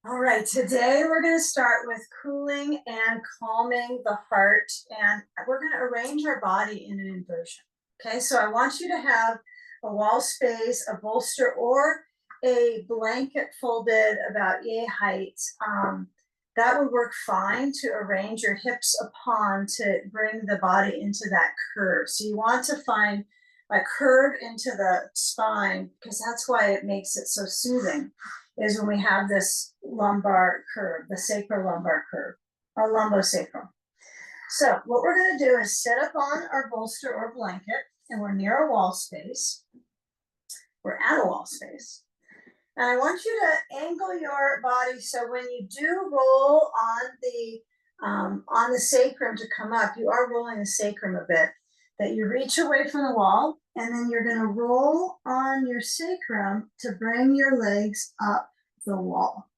All right, today we're going to start with cooling and calming the heart, and we're going to arrange our body in an inversion. Okay, so I want you to have a wall space, a bolster, or a blanket folded about yay height. That would work fine to arrange your hips upon to bring the body into that curve. So you want to find a curve into the spine because that's why it makes it so soothing is when we have this lumbar curve, the sacrolumbar curve, or lumbosacral. So what we're going to do is sit up on our bolster or blanket, and we're near a wall space. We're at a wall space. And I want you to angle your body so when you do roll on the sacrum to come up, you are rolling the sacrum a bit, that you reach away from the wall, and then you're going to roll on your sacrum to bring your legs up the wall.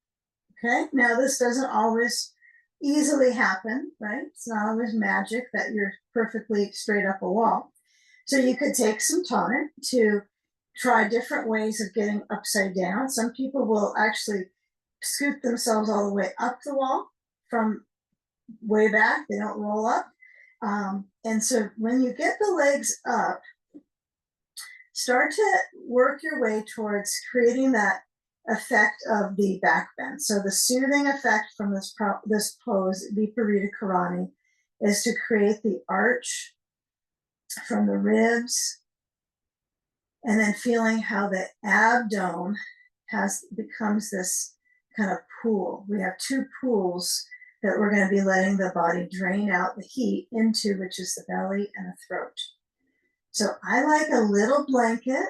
Okay, now this doesn't always easily happen, right? It's not always magic that you're perfectly straight up a wall. So you could take some time to try different ways of getting upside down. Some people will actually scoop themselves all the way up the wall from way back. They don't roll up. And so when you get the legs up, start to work your way towards creating that effect of the back bend. So the soothing effect from this pose, Viparita Karani, is to create the arch from the ribs, and then feeling how the abdomen becomes this kind of pool. We have two pools that we're going to be letting the body drain out the heat into, which is the belly and the throat. So I like a little blanket,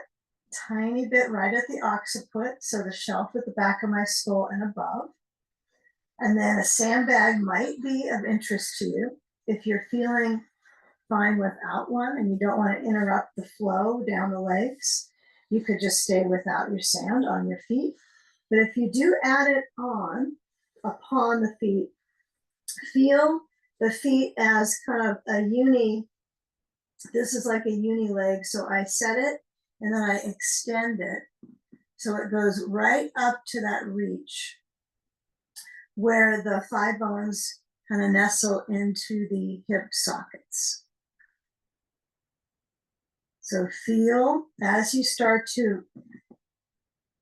tiny bit right at the occiput, so the shelf at the back of my skull and above. And then a sandbag might be of interest to you. If you're feeling fine without one and you don't want to interrupt the flow down the legs, you could just stay without your sand on your feet. But if you do add it on upon the feet, feel the feet as kind of a uni. This is like a uni leg. So I set it and then I extend it. So it goes right up to that reach where the thigh bones kind of nestle into the hip sockets. So feel as you start to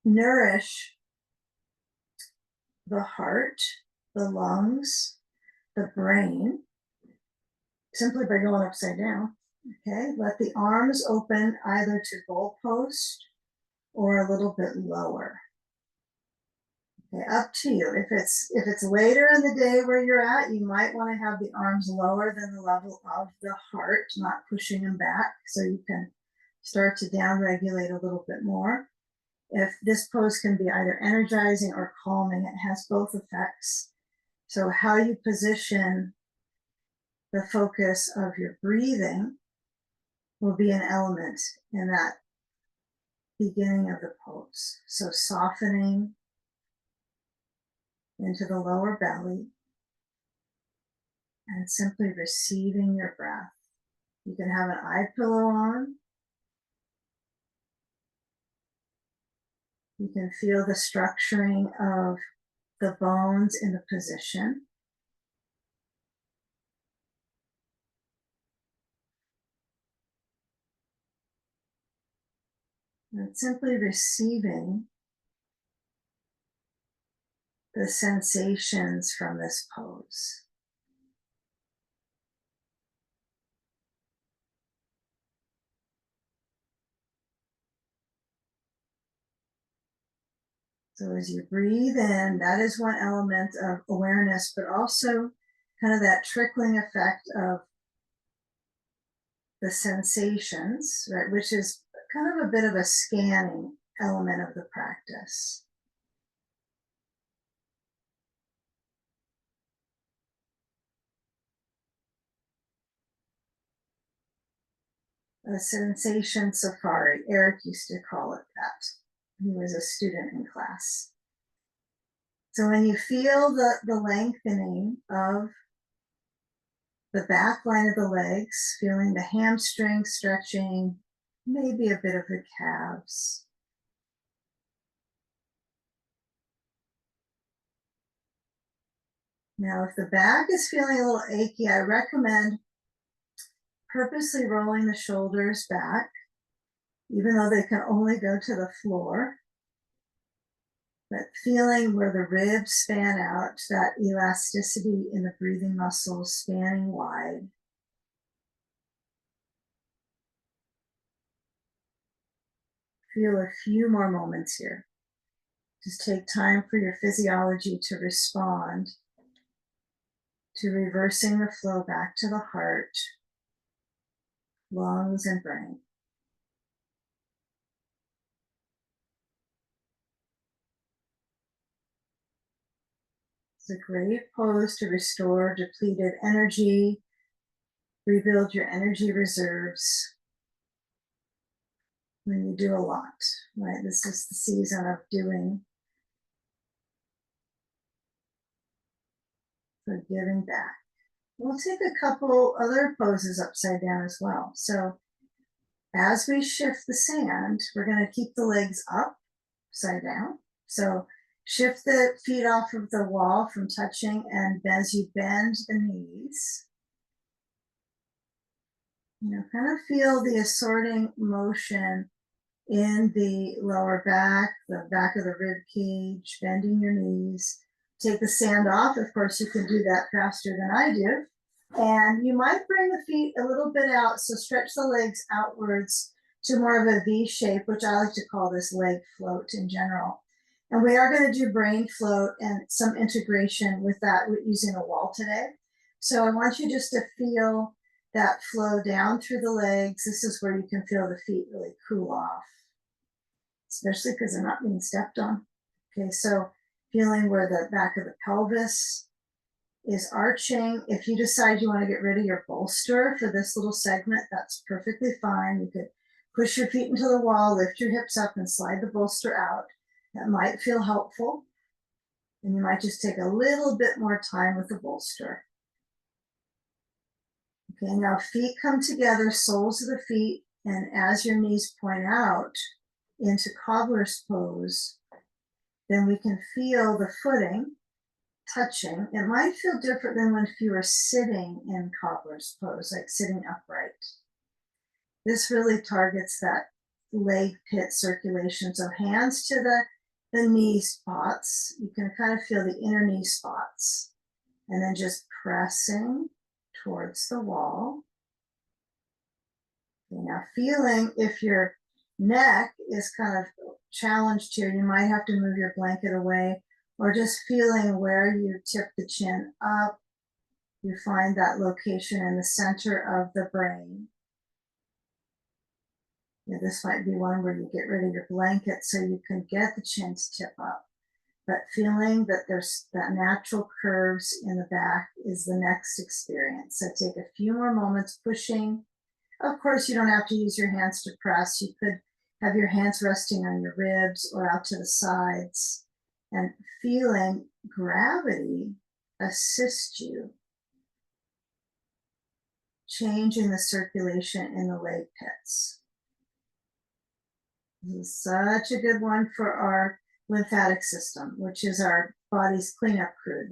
nourish the heart, the lungs, the brain, simply by going upside down. Okay, let the arms open either to goalpost or a little bit lower. Okay, up to you. If it's later in the day where you're at, you might want to have the arms lower than the level of the heart, not pushing them back, so you can start to down-regulate a little bit more. If this pose can be either energizing or calming, it has both effects. So how you position the focus of your breathing will be an element in that beginning of the pose. So softening into the lower belly and simply receiving your breath. You can have an eye pillow on. You can feel the structuring of the bones in the position. And simply receiving the sensations from this pose. So as you breathe in, that is one element of awareness, but also kind of that trickling effect of the sensations, right, which is kind of a bit of a scanning element of the practice. A sensation safari. Eric used to call it that. He was a student in class. So when you feel the lengthening of the back line of the legs, feeling the hamstrings stretching, maybe a bit of the calves. Now, if the back is feeling a little achy, I recommend purposely rolling the shoulders back, even though they can only go to the floor. But feeling where the ribs span out, that elasticity in the breathing muscles spanning wide. Feel a few more moments here. Just take time for your physiology to respond to reversing the flow back to the heart, lungs, and brain. It's a great pose to restore depleted energy, rebuild your energy reserves when you do a lot, right? This is the season of doing, for giving back. We'll take a couple other poses upside down as well. So as we shift the sand, we're going to keep the legs up, upside down. So shift the feet off of the wall from touching, and as you bend the knees, kind of feel the assorting motion in the lower back, the back of the rib cage, bending your knees. Take the sand off. Of course, you can do that faster than I do. And you might bring the feet a little bit out, so stretch the legs outwards to more of a V shape, which I like to call this leg float in general. And we are going to do brain float and some integration with that using a wall today. So I want you just to feel that flow down through the legs. This is where you can feel the feet really cool off, especially because they're not being stepped on. Okay, so feeling where the back of the pelvis is arching. If you decide you want to get rid of your bolster for this little segment, that's perfectly fine. You could push your feet into the wall, lift your hips up, and slide the bolster out. That might feel helpful. And you might just take a little bit more time with the bolster. Okay, now feet come together, soles of the feet, and as your knees point out into cobbler's pose, then we can feel the footing touching. It might feel different than when you are sitting in cobbler's pose, like sitting upright. This really targets that leg pit circulation. So hands to the knee spots. You can kind of feel the inner knee spots. And then just pressing towards the wall. Okay, now feeling if your neck is kind of challenged here, you might have to move your blanket away, or just feeling where you tip the chin up. You find that location in the center of the brain. Yeah, this might be one where you get rid of your blanket so you can get the chin to tip up. But feeling that there's that natural curves in the back is the next experience. So take a few more moments pushing. Of course, you don't have to use your hands to press. You could have your hands resting on your ribs or out to the sides, and feeling gravity assist you, changing the circulation in the leg pits. This is such a good one for our lymphatic system, which is our body's cleanup crew.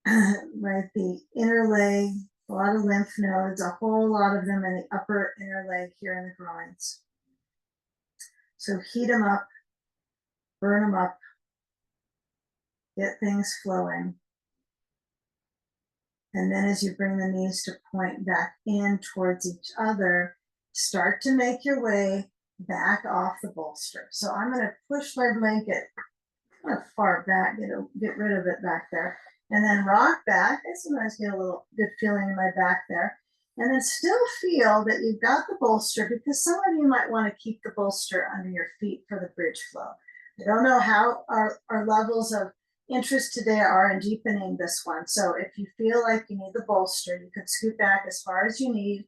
The inner leg, a lot of lymph nodes, a whole lot of them in the upper inner leg here in the groins. So heat them up, burn them up, get things flowing. And then as you bring the knees to point back in towards each other, start to make your way back off the bolster. So I'm going to push my blanket kind of far back, get rid of it back there, and then rock back. I sometimes get a little good feeling in my back there. And then still feel that you've got the bolster, because some of you might want to keep the bolster under your feet for the bridge flow. I don't know how our levels of interest today are in deepening this one. So if you feel like you need the bolster, you could scoot back as far as you need,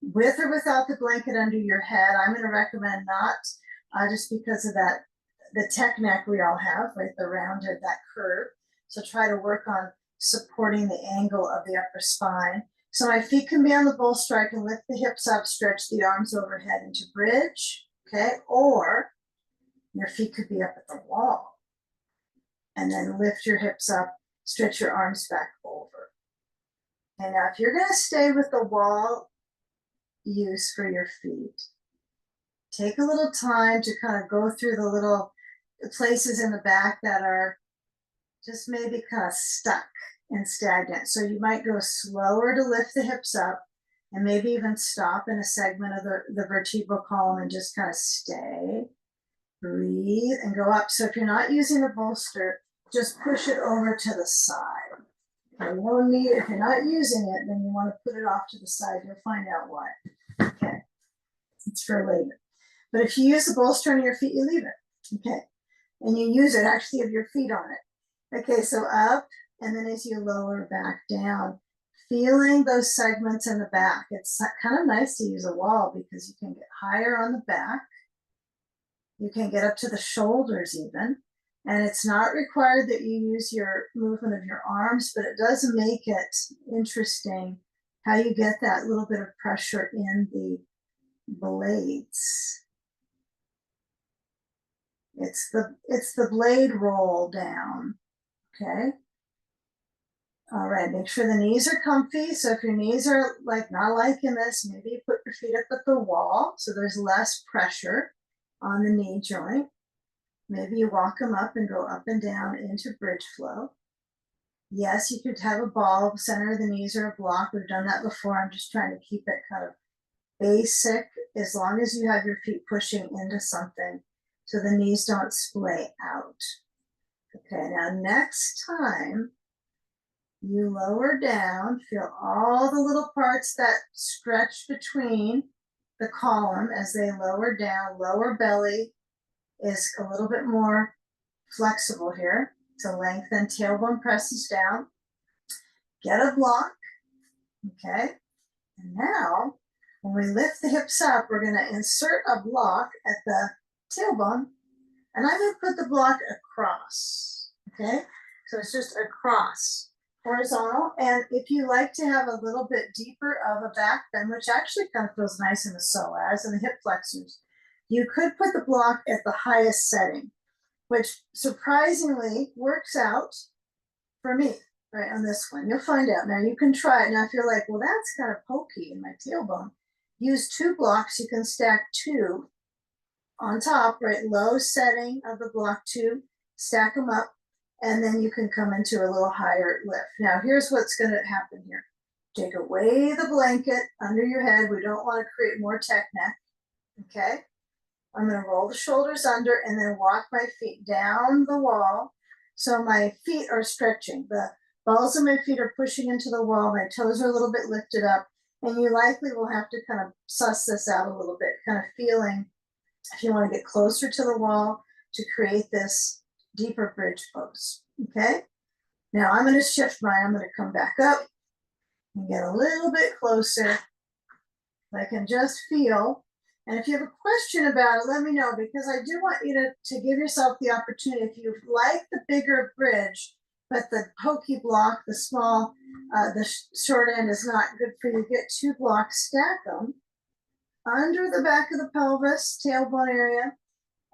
with or without the blanket under your head. I'm going to recommend not, just because of that, the tech neck we all have, right, the rounded, that curve. So try to work on supporting the angle of the upper spine. So my feet can be on the bolster. I can lift the hips up, stretch the arms overhead into bridge, okay? Or your feet could be up at the wall. And then lift your hips up stretch your arms back over. And now if you're going to stay with the wall use for your feet, take a little time to kind of go through the little places in the back that are just maybe kind of stuck and stagnant. So you might go slower to lift the hips up and maybe even stop in a segment of the vertebral column and just kind of stay, breathe, and go up. So if you're not using a bolster, just push it over to the side. You won't need it. If you're not using it, then you want to put it off to the side. You'll find out why. Okay, it's for later. But if you use the bolster on your feet, you leave it. Okay, and you use it, actually have your feet on it. Okay, so up, and then as you lower back down, feeling those segments in the back. It's kind of nice to use a wall because you can get higher on the back. You can get up to the shoulders even. And it's not required that you use your movement of your arms, but it does make it interesting how you get that little bit of pressure in the blades. It's the blade roll down, okay? All right, make sure the knees are comfy. So if your knees are like not liking this, maybe you put your feet up at the wall so there's less pressure on the knee joint. Maybe you walk them up and go up and down into bridge flow. Yes, you could have a ball, center of the knees or a block. We've done that before. I'm just trying to keep it kind of basic as long as you have your feet pushing into something so the knees don't splay out. Okay, now next time you lower down, feel all the little parts that stretch between the column as they lower down. Lower belly is a little bit more flexible here to lengthen. Tailbone presses down. Get a block, okay? And now, when we lift the hips up, we're going to insert a block at the tailbone, and I'm going to put the block across, okay? So it's just across, horizontal. And if you like to have a little bit deeper of a back bend, which actually kind of feels nice in the psoas and the hip flexors, you could put the block at the highest setting, which surprisingly works out for me, right, on this one. You'll find out. Now you can try it. Now if you're like, well, that's kind of pokey in my tailbone, use 2 blocks. You can stack 2 on top, right, low setting of the block 2, stack them up, and then you can come into a little higher lift. Now here's what's going to happen here. Take away the blanket under your head. We don't want to create more tech neck, okay? I'm going to roll the shoulders under and then walk my feet down the wall. So my feet are stretching. The balls of my feet are pushing into the wall. My toes are a little bit lifted up. And you likely will have to kind of suss this out a little bit, kind of feeling if you want to get closer to the wall to create this deeper bridge pose. Okay? Now I'm going to shift mine. I'm going to come back up and get a little bit closer. I can just feel. And if you have a question about it, let me know, because I do want you to give yourself the opportunity. If you like the bigger bridge, but the pokey block, the small, the short end is not good for you, get 2 blocks, stack them under the back of the pelvis, tailbone area,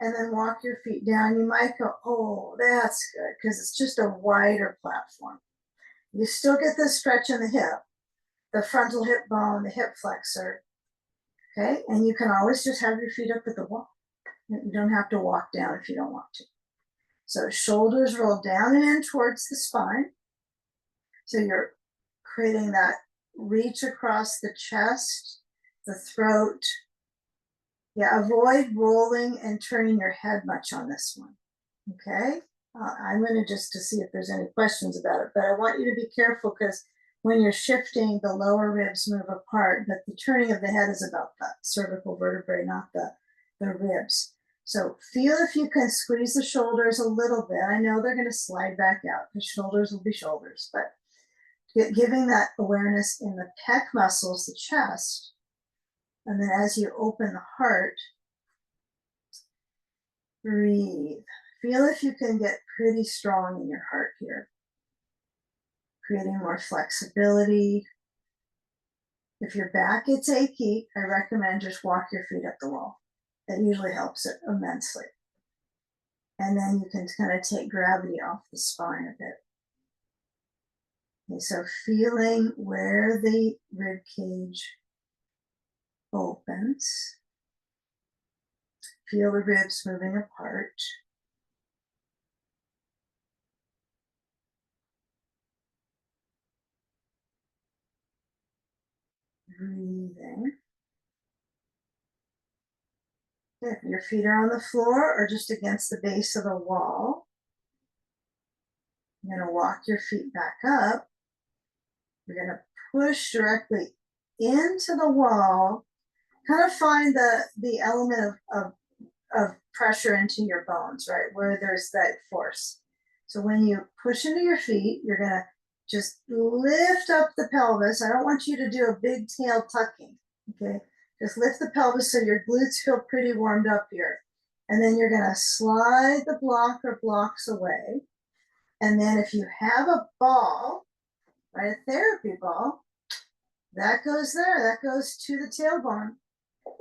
and then walk your feet down. You might go, oh, that's good, because it's just a wider platform. You still get this stretch in the hip, the frontal hip bone, the hip flexor. Okay, and you can always just have your feet up at the wall. You don't have to walk down if you don't want to. So shoulders roll down and in towards the spine. So you're creating that reach across the chest, the throat. Yeah, avoid rolling and turning your head much on this one. Okay, I'm going to just to see if there's any questions about it, but I want you to be careful because when you're shifting, the lower ribs move apart, but the turning of the head is about the cervical vertebrae, not the ribs. So feel if you can squeeze the shoulders a little bit. I know they're going to slide back out because shoulders will be shoulders, but giving that awareness in the pec muscles, the chest, and then as you open the heart, breathe. Feel if you can get pretty strong in your heart here. Creating more flexibility. If your back gets achy, I recommend just walk your feet up the wall. That usually helps it immensely. And then you can kind of take gravity off the spine a bit. Okay, so feeling where the rib cage opens. Feel the ribs moving apart. Breathing. If your feet are on the floor or just against the base of the wall, you're going to walk your feet back up. You're going to push directly into the wall. Kind of find the element of pressure into your bones, right? Where there's that force. So when you push into your feet, you're going to just lift up the pelvis. I don't want you to do a big tail tucking, okay? Just lift the pelvis so your glutes feel pretty warmed up here. And then you're going to slide the block or blocks away. And then if you have a ball, right, a therapy ball, that goes there, that goes to the tailbone.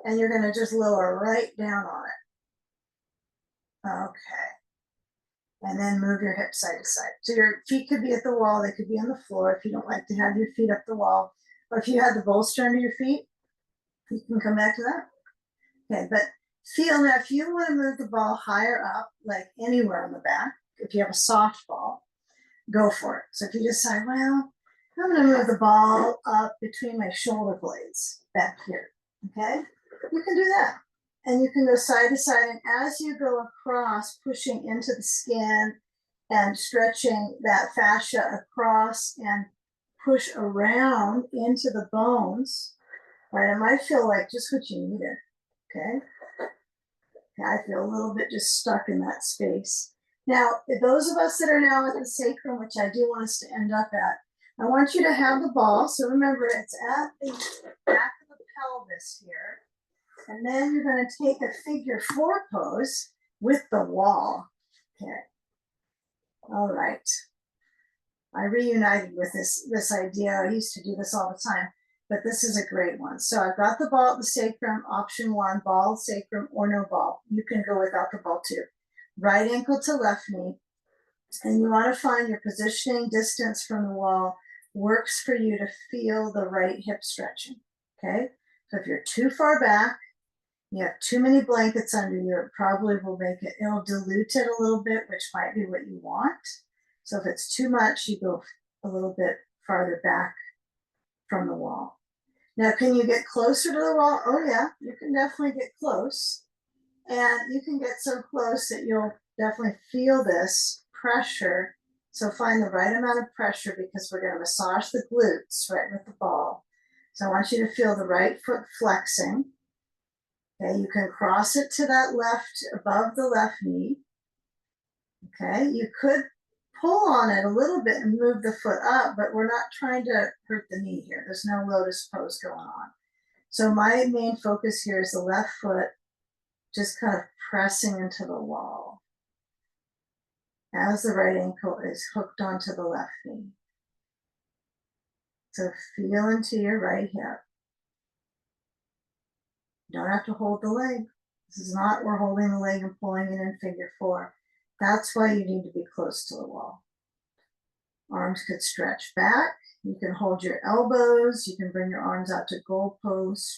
And you're going to just lower right down on it. Okay. And then move your hips side to side. So your feet could be at the wall, they could be on the floor if you don't like to have your feet up the wall. Or if you had the bolster under your feet, you can come back to that. Okay, but feel now if you want to move the ball higher up, like anywhere on the back, if you have a soft ball, go for it. So if you decide, well, I'm going to move the ball up between my shoulder blades back here, okay? You can do that. And you can go side to side. And as you go across, pushing into the skin and stretching that fascia across and push around into the bones, right? It might feel like just what you needed, okay? I feel a little bit just stuck in that space. Now, those of us that are now at the sacrum, which I do want us to end up at, I want you to have the ball. So remember, it's at the back of the pelvis here. And then you're going to take a figure 4 pose with the wall. Okay. All right. I reunited with this idea. I used to do this all the time, but this is a great one. So I've got the ball at the sacrum, option 1, ball, sacrum, or no ball. You can go without the ball too. Right ankle to left knee. And you want to find your positioning distance from the wall works for you to feel the right hip stretching. Okay. So if you're too far back, you have too many blankets under you, it probably will make it, it'll dilute it a little bit, which might be what you want. So if it's too much, you go a little bit farther back from the wall. Now, can you get closer to the wall? Oh yeah, you can definitely get close. And you can get so close that you'll definitely feel this pressure. So find the right amount of pressure because we're going to massage the glutes right with the ball. So I want you to feel the right foot flexing. Okay, you can cross it to that left, above the left knee. Okay, you could pull on it a little bit and move the foot up, but we're not trying to hurt the knee here. There's no lotus pose going on. So my main focus here is the left foot just kind of pressing into the wall as the right ankle is hooked onto the left knee. So feel into your right hip. You don't have to hold the leg. This is not we're holding the leg and pulling it in figure 4. That's why you need to be close to the wall. Arms could stretch back. You can hold your elbows. You can bring your arms out to goalpost.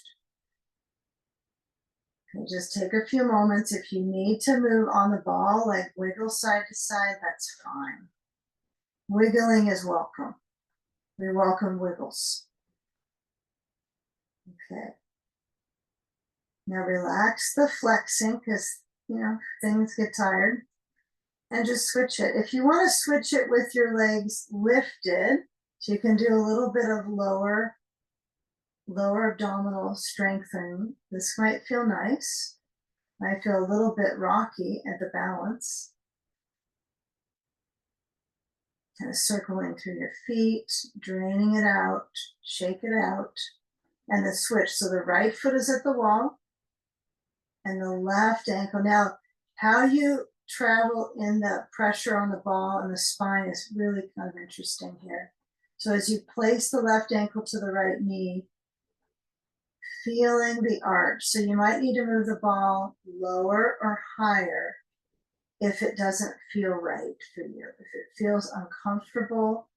And just take a few moments. If you need to move on the ball, like wiggle side to side, that's fine. Wiggling is welcome. We welcome wiggles. Okay. Now relax the flexing because, things get tired. And just switch it. If you want to switch it with your legs lifted, so you can do a little bit of lower abdominal strengthening. This might feel nice. Might feel a little bit rocky at the balance. Kind of circling through your feet, draining it out, shake it out, and the switch. So the right foot is at the wall and the left ankle. Now, how you travel in the pressure on the ball and the spine is really kind of interesting here. So as you place the left ankle to the right knee, feeling the arch. So you might need to move the ball lower or higher if it doesn't feel right for you. If it feels uncomfortable,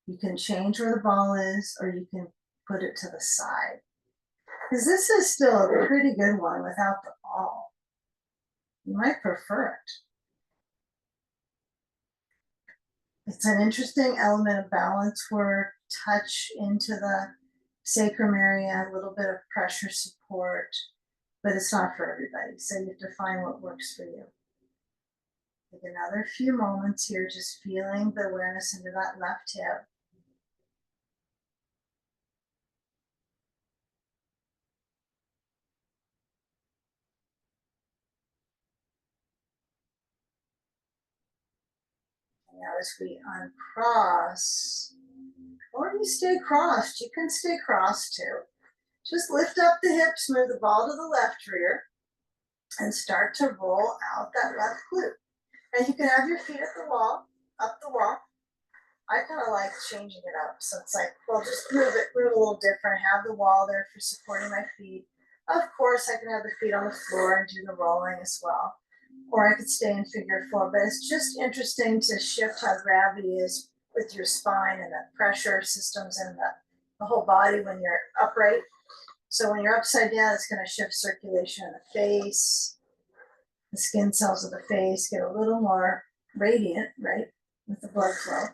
You can change where the ball is, or you can put it to the side. Because this is still a pretty good one without the ball. You might prefer it. It's an interesting element of balance work, touch into the sacrum area, a little bit of pressure support, but it's not for everybody. So you have to find what works for you. Take another few moments here, just feeling the awareness into that left hip. And now as we uncross, or you stay crossed, you can stay crossed too. Just lift up the hips, move the ball to the left rear, and start to roll out that left glute. And you can have your feet at the wall, up the wall. I kind of like changing it up. So it's like, well, just move it a little different. Have the wall there for supporting my feet. Of course, I can have the feet on the floor and do the rolling as well. Or I could stay in figure 4, but it's just interesting to shift how gravity is with your spine and the pressure systems and the whole body when you're upright. So when you're upside down, it's going to shift circulation in the face. The skin cells of the face get a little more radiant, right, with the blood flow.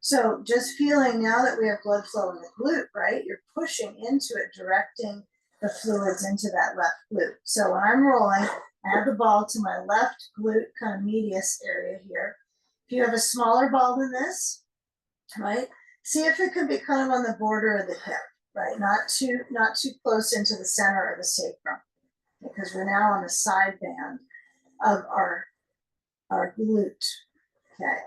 So just feeling now that we have blood flow in the glute, right, you're pushing into it, directing the fluids into that left glute. So when I'm rolling, I have the ball to my left glute, kind of medius area here. If you have a smaller ball than this, right, see if it can be kind of on the border of the hip, right, not too close into the center of the sacrum, because we're now on the side band of our glute. Okay.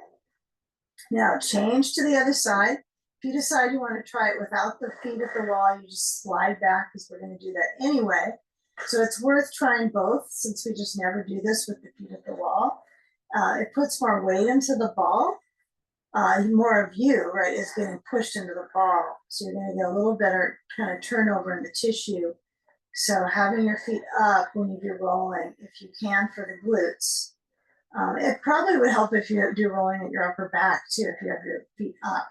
Now change to the other side. If you decide you want to try it without the feet at the wall, you just slide back, because we're going to do that anyway. So it's worth trying both, since we just never do this with the feet at the wall. It puts more weight into the ball. More of you, right, is getting pushed into the ball. So you're going to get a little better kind of turnover in the tissue. So having your feet up when you're rolling, if you can, for the glutes. It probably would help if you do rolling at your upper back too, if you have your feet up,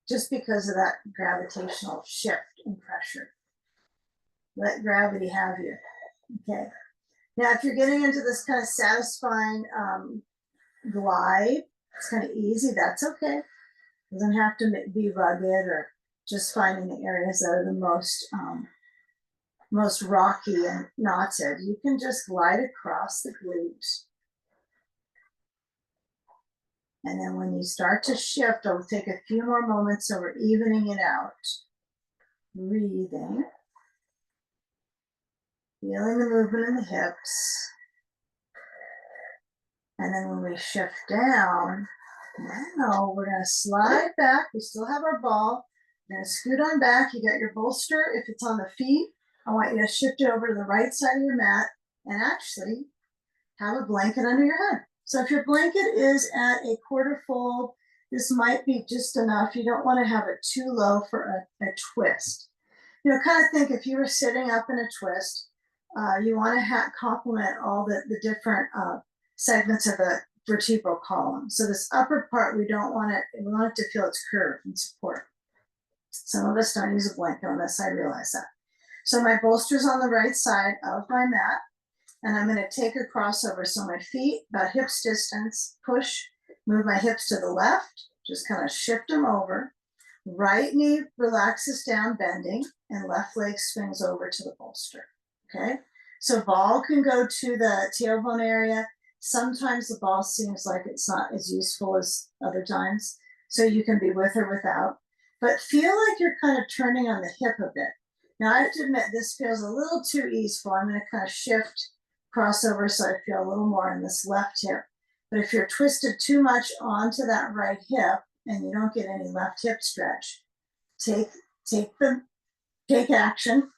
just because of that gravitational shift in pressure. Let gravity have you. Okay. Now, if you're getting into this kind of satisfying glide, it's kind of easy, that's okay. It doesn't have to be rugged, or just finding the areas that are the most rocky and knotted. You can just glide across the glutes. And then when you start to shift, I'll take a few more moments so we're evening it out. Breathing. Feeling the movement in the hips. And then when we shift down, now we're going to slide back. We still have our ball. We're going to scoot on back. You got your bolster. If it's on the feet, I want you to shift it over to the right side of your mat and actually have a blanket under your head. So if your blanket is at a quarter fold, this might be just enough. You don't want to have it too low for a twist. You know, kind of think if you were sitting up in a twist, you want to complement all the different segments of the vertebral column. So this upper part, we want it to feel its curve and support. Some of us don't use a blanket on this, I realize that. So my bolster's on the right side of my mat. And I'm going to take a crossover. So my feet about hips distance, push, move my hips to the left, just kind of shift them over. Right knee relaxes down, bending, and left leg swings over to the bolster. Okay. So ball can go to the tailbone area. Sometimes the ball seems like it's not as useful as other times. So you can be with or without. But feel like you're kind of turning on the hip a bit. Now I have to admit, this feels a little too easeful. I'm going to kind of shift crossover so I feel a little more in this left hip. But if you're twisted too much onto that right hip and you don't get any left hip stretch, take action.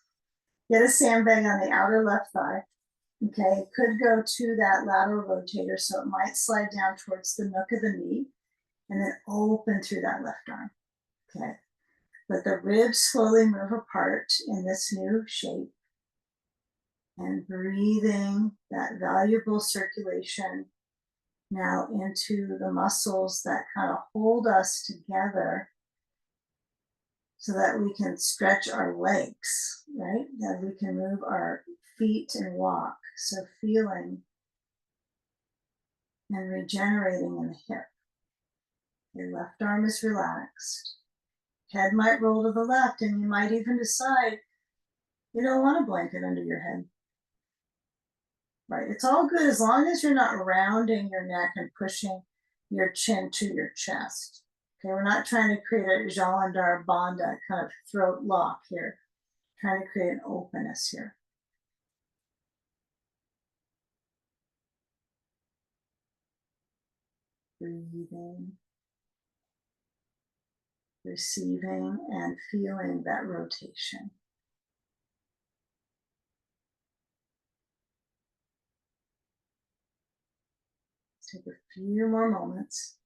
Get a sandbag on the outer left thigh. Okay, it could go to that lateral rotator, so it might slide down towards the nook of the knee and then open through that left arm. Okay, let the ribs slowly move apart in this new shape. And breathing that valuable circulation now into the muscles that kind of hold us together so that we can stretch our legs, right? That we can move our feet and walk. So feeling and regenerating in the hip. Your left arm is relaxed. Head might roll to the left, and you might even decide you don't want a blanket under your head. Right? It's all good as long as you're not rounding your neck and pushing your chin to your chest. Okay, we're not trying to create a Jalandhar Bandha kind of throat lock here. Trying to create an openness here. Breathing, receiving, and feeling that rotation. Take a few more moments.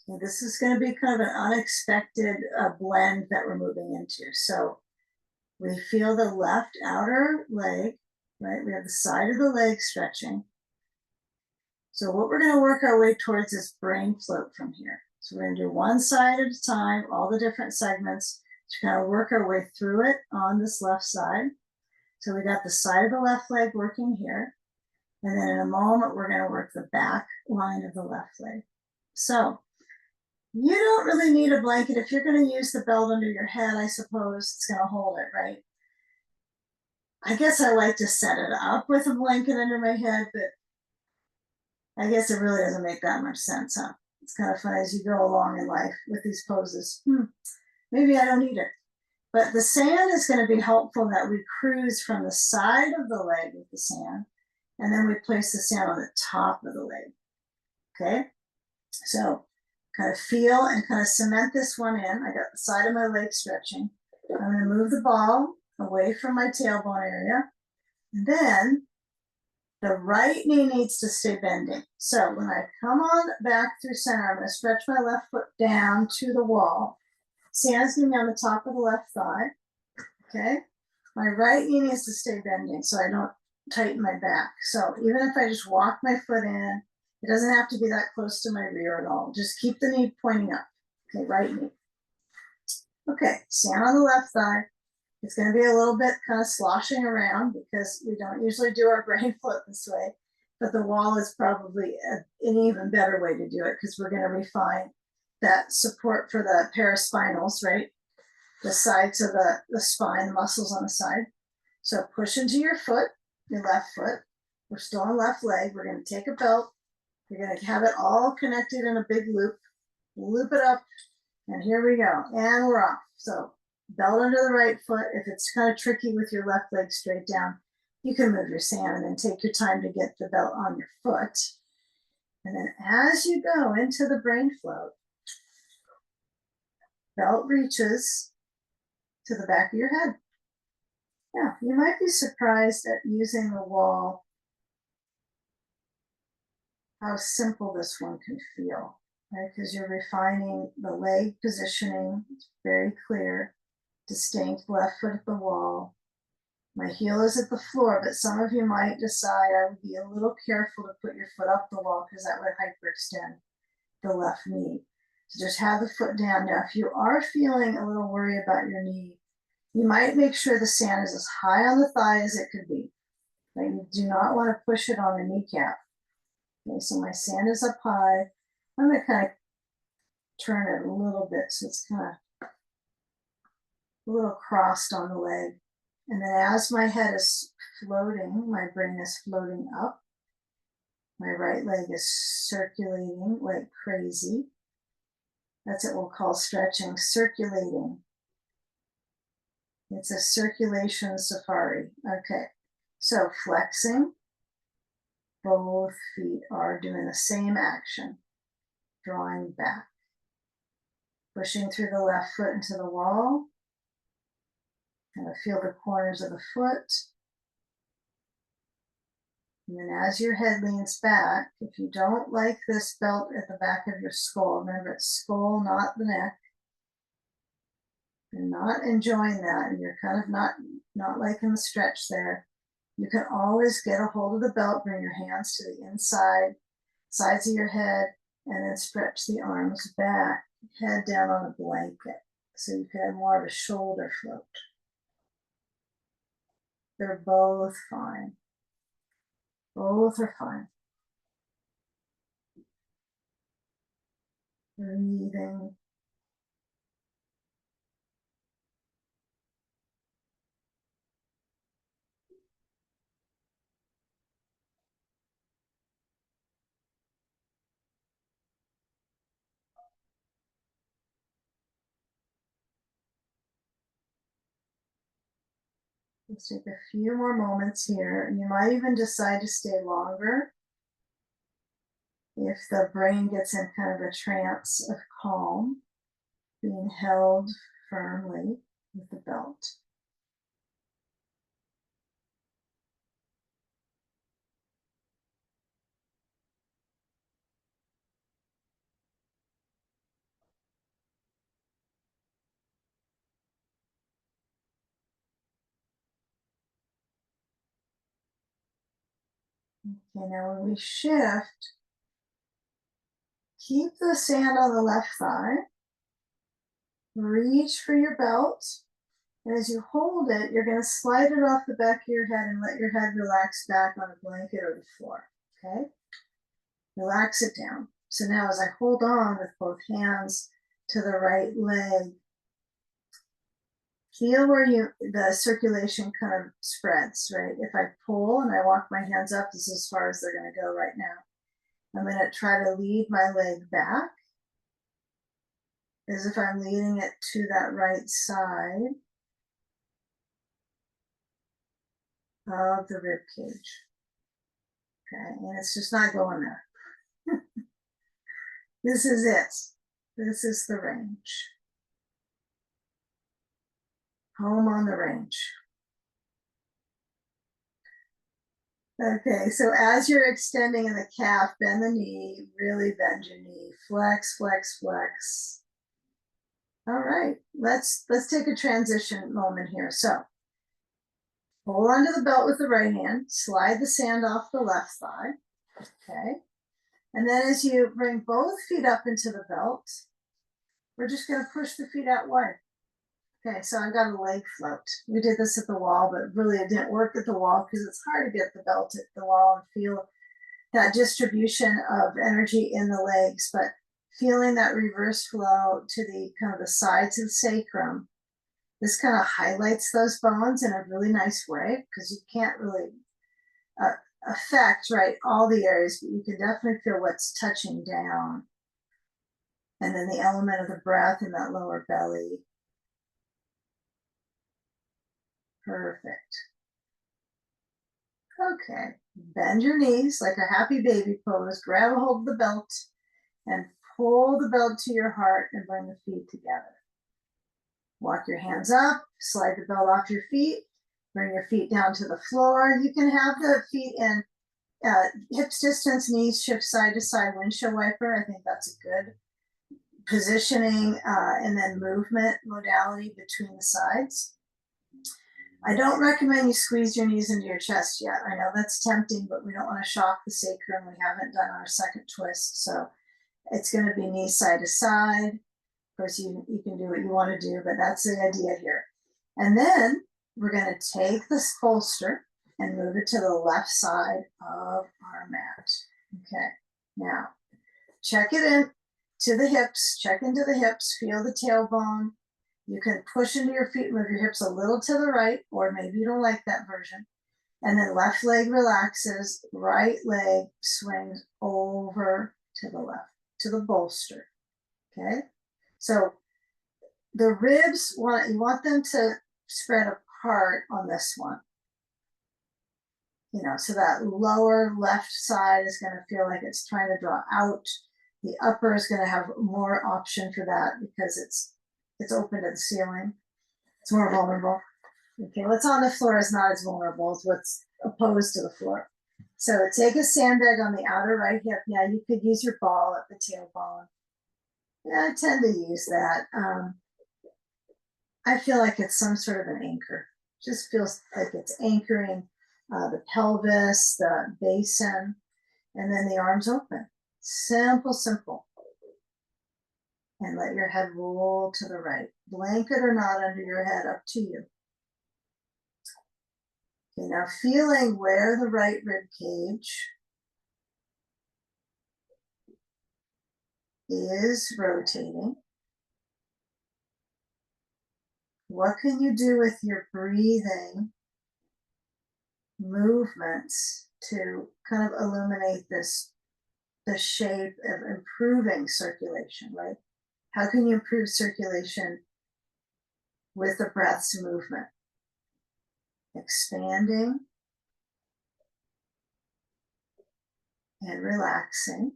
Okay, this is going to be kind of an unexpected blend that we're moving into. So we feel the left outer leg, right? We have the side of the leg stretching. So what we're going to work our way towards is brain float from here. So we're going to do one side at a time, all the different segments, to kind of work our way through it on this left side. So we got the side of the left leg working here. And then in a moment, we're going to work the back line of the left leg. So you don't really need a blanket. If you're going to use the belt under your head, I suppose it's going to hold it, right? I guess I like to set it up with a blanket under my head, but I guess it really doesn't make that much sense, huh? It's kind of fun as you go along in life with these poses. Maybe I don't need it. But the sand is going to be helpful that we cruise from the side of the leg with the sand, and then we place the sand on the top of the leg. Okay? So kind of feel and kind of cement this one in. I got the side of my leg stretching. I'm going to move the ball away from my tailbone area. And then the right knee needs to stay bending. So when I come on back through center, I'm going to stretch my left foot down to the wall. Sand's going to be on the top of the left thigh. Okay. My right knee needs to stay bending so I don't tighten my back. So even if I just walk my foot in, it doesn't have to be that close to my rear at all. Just keep the knee pointing up. Okay, right knee. Okay, sand on the left thigh. It's going to be a little bit kind of sloshing around because we don't usually do our brain float this way, but the wall is probably an even better way to do it because we're going to refine that support for the paraspinals, right? The sides of the spine, the muscles on the side. So push into your foot, your left foot. We're still on left leg. We're going to take a belt. We're going to have it all connected in a big loop. Loop it up, and here we go. And we're off. So belt under the right foot. If it's kind of tricky with your left leg straight down, you can move your sand and then take your time to get the belt on your foot. And then as you go into the brain float, belt reaches to the back of your head. Yeah, you might be surprised at using the wall, how simple this one can feel, right? Because you're refining the leg positioning. It's very clear, distinct left foot at the wall. My heel is at the floor, but some of you might decide I would be a little careful to put your foot up the wall because that would hyperextend the left knee. So just have the foot down. Now, if you are feeling a little worry about your knee, you might make sure the sand is as high on the thigh as it could be. Right? You do not want to push it on the kneecap. Okay, so my sand is up high. I'm going to kind of turn it a little bit so it's kind of a little crossed on the leg. And then as my head is floating, my brain is floating up. My right leg is circulating like crazy. That's what we'll call stretching, circulating. It's a circulation safari. Okay, so flexing. Both feet are doing the same action, drawing back. Pushing through the left foot into the wall. Kind of feel the corners of the foot. And then as your head leans back, if you don't like this belt at the back of your skull, remember it's skull, not the neck. you're not enjoying that and you're kind of not liking the stretch there, you can always get a hold of the belt, bring your hands to the inside, sides of your head, and then stretch the arms back, head down on a blanket. So you can have more of a shoulder float. They're both fine. Both are fine. Breathing. Let's take a few more moments here. You might even decide to stay longer if the brain gets in kind of a trance of calm, being held firmly with the belt. Okay, now when we shift, keep the sand on the left thigh. Reach for your belt. And as you hold it, you're going to slide it off the back of your head and let your head relax back on a blanket or the floor. Okay? Relax it down. So now as I hold on with both hands to the right leg, feel where the circulation kind of spreads, right? If I pull and I walk my hands up, this is as far as they're going to go right now. I'm going to try to lead my leg back as if I'm leading it to that right side of the rib cage. Okay, and it's just not going there. This is it. This is the range. Home on the range. Okay, so as you're extending in the calf, bend the knee, really bend your knee. Flex, flex, flex. All right, let's take a transition moment here. So hold onto the belt with the right hand, slide the sand off the left thigh. Okay. And then as you bring both feet up into the belt, we're just going to push the feet out wide. Okay, so I've got a leg float. We did this at the wall, but really it didn't work at the wall because it's hard to get the belt at the wall and feel that distribution of energy in the legs, but feeling that reverse flow to the kind of the sides of the sacrum, this kind of highlights those bones in a really nice way because you can't really affect, right, all the areas, but you can definitely feel what's touching down. And then the element of the breath in that lower belly. Perfect. Okay, bend your knees like a happy baby pose, grab a hold of the belt and pull the belt to your heart and bring the feet together. Walk your hands up, slide the belt off your feet, bring your feet down to the floor. You can have the feet in hips distance, knees shift side to side, windshield wiper. I think that's a good positioning and then movement modality between the sides. I don't recommend you squeeze your knees into your chest yet. I know that's tempting, but we don't want to shock the sacrum. We haven't done our second twist. So it's going to be knee side to side. Of course, you can do what you want to do, but that's the idea here. And then we're going to take this bolster and move it to the left side of our mat. Okay, now check it in to the hips, check into the hips, feel the tailbone. You can push into your feet, move your hips a little to the right, or maybe you don't like that version. And then left leg relaxes, right leg swings over to the left, to the bolster. Okay, so the ribs, you want them to spread apart on this one. You know, so that lower left side is going to feel like it's trying to draw out. The upper is going to have more option for that because it's open to the ceiling. It's more vulnerable. Okay, what's on the floor is not as vulnerable as what's opposed to the floor. So take a sandbag on the outer right hip. Yeah, you could use your ball at the tailbone. Yeah, I tend to use that. I feel like it's some sort of an anchor. Just feels like it's anchoring the pelvis, the basin, and then the arms open. Simple, simple. And let your head roll to the right. Blanket or not under your head, up to you. Okay, now feeling where the right rib cage is rotating. What can you do with your breathing movements to kind of illuminate the shape of improving circulation, right? How can you improve circulation with the breath's movement? Expanding and relaxing.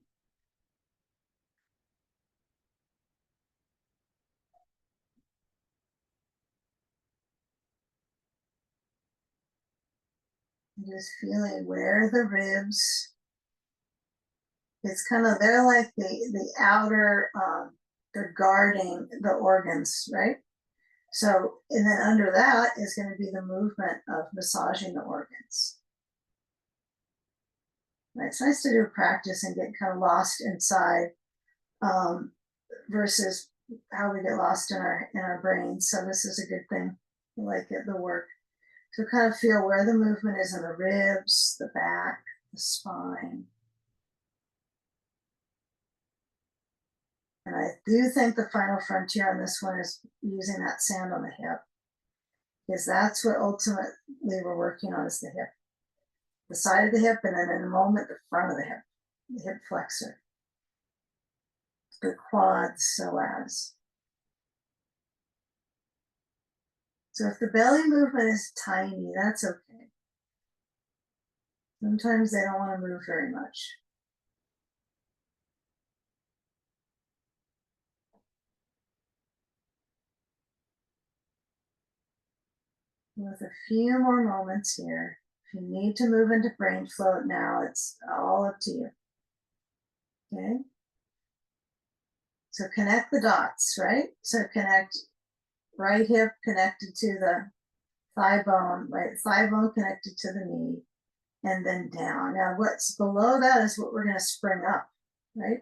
And just feeling where the ribs, it's kind of, they're like the outer, they're guarding the organs, right? So, and then under that is going to be the movement of massaging the organs. Right? It's nice to do a practice and get kind of lost inside versus how we get lost in our brains. So this is a good thing. I like it, the work. So kind of feel where the movement is in the ribs, the back, the spine. And I do think the final frontier on this one is using that sand on the hip, because that's what ultimately we're working on, is the hip. The side of the hip, and then in a moment, the front of the hip flexor, the quads, psoas. So if the belly movement is tiny, that's okay. Sometimes they don't want to move very much. With a few more moments here. If you need to move into brain float now, it's all up to you. Okay? So connect the dots, right? So connect right hip connected to the thigh bone, right thigh bone connected to the knee, and then down. Now what's below that is what we're going to spring up, right?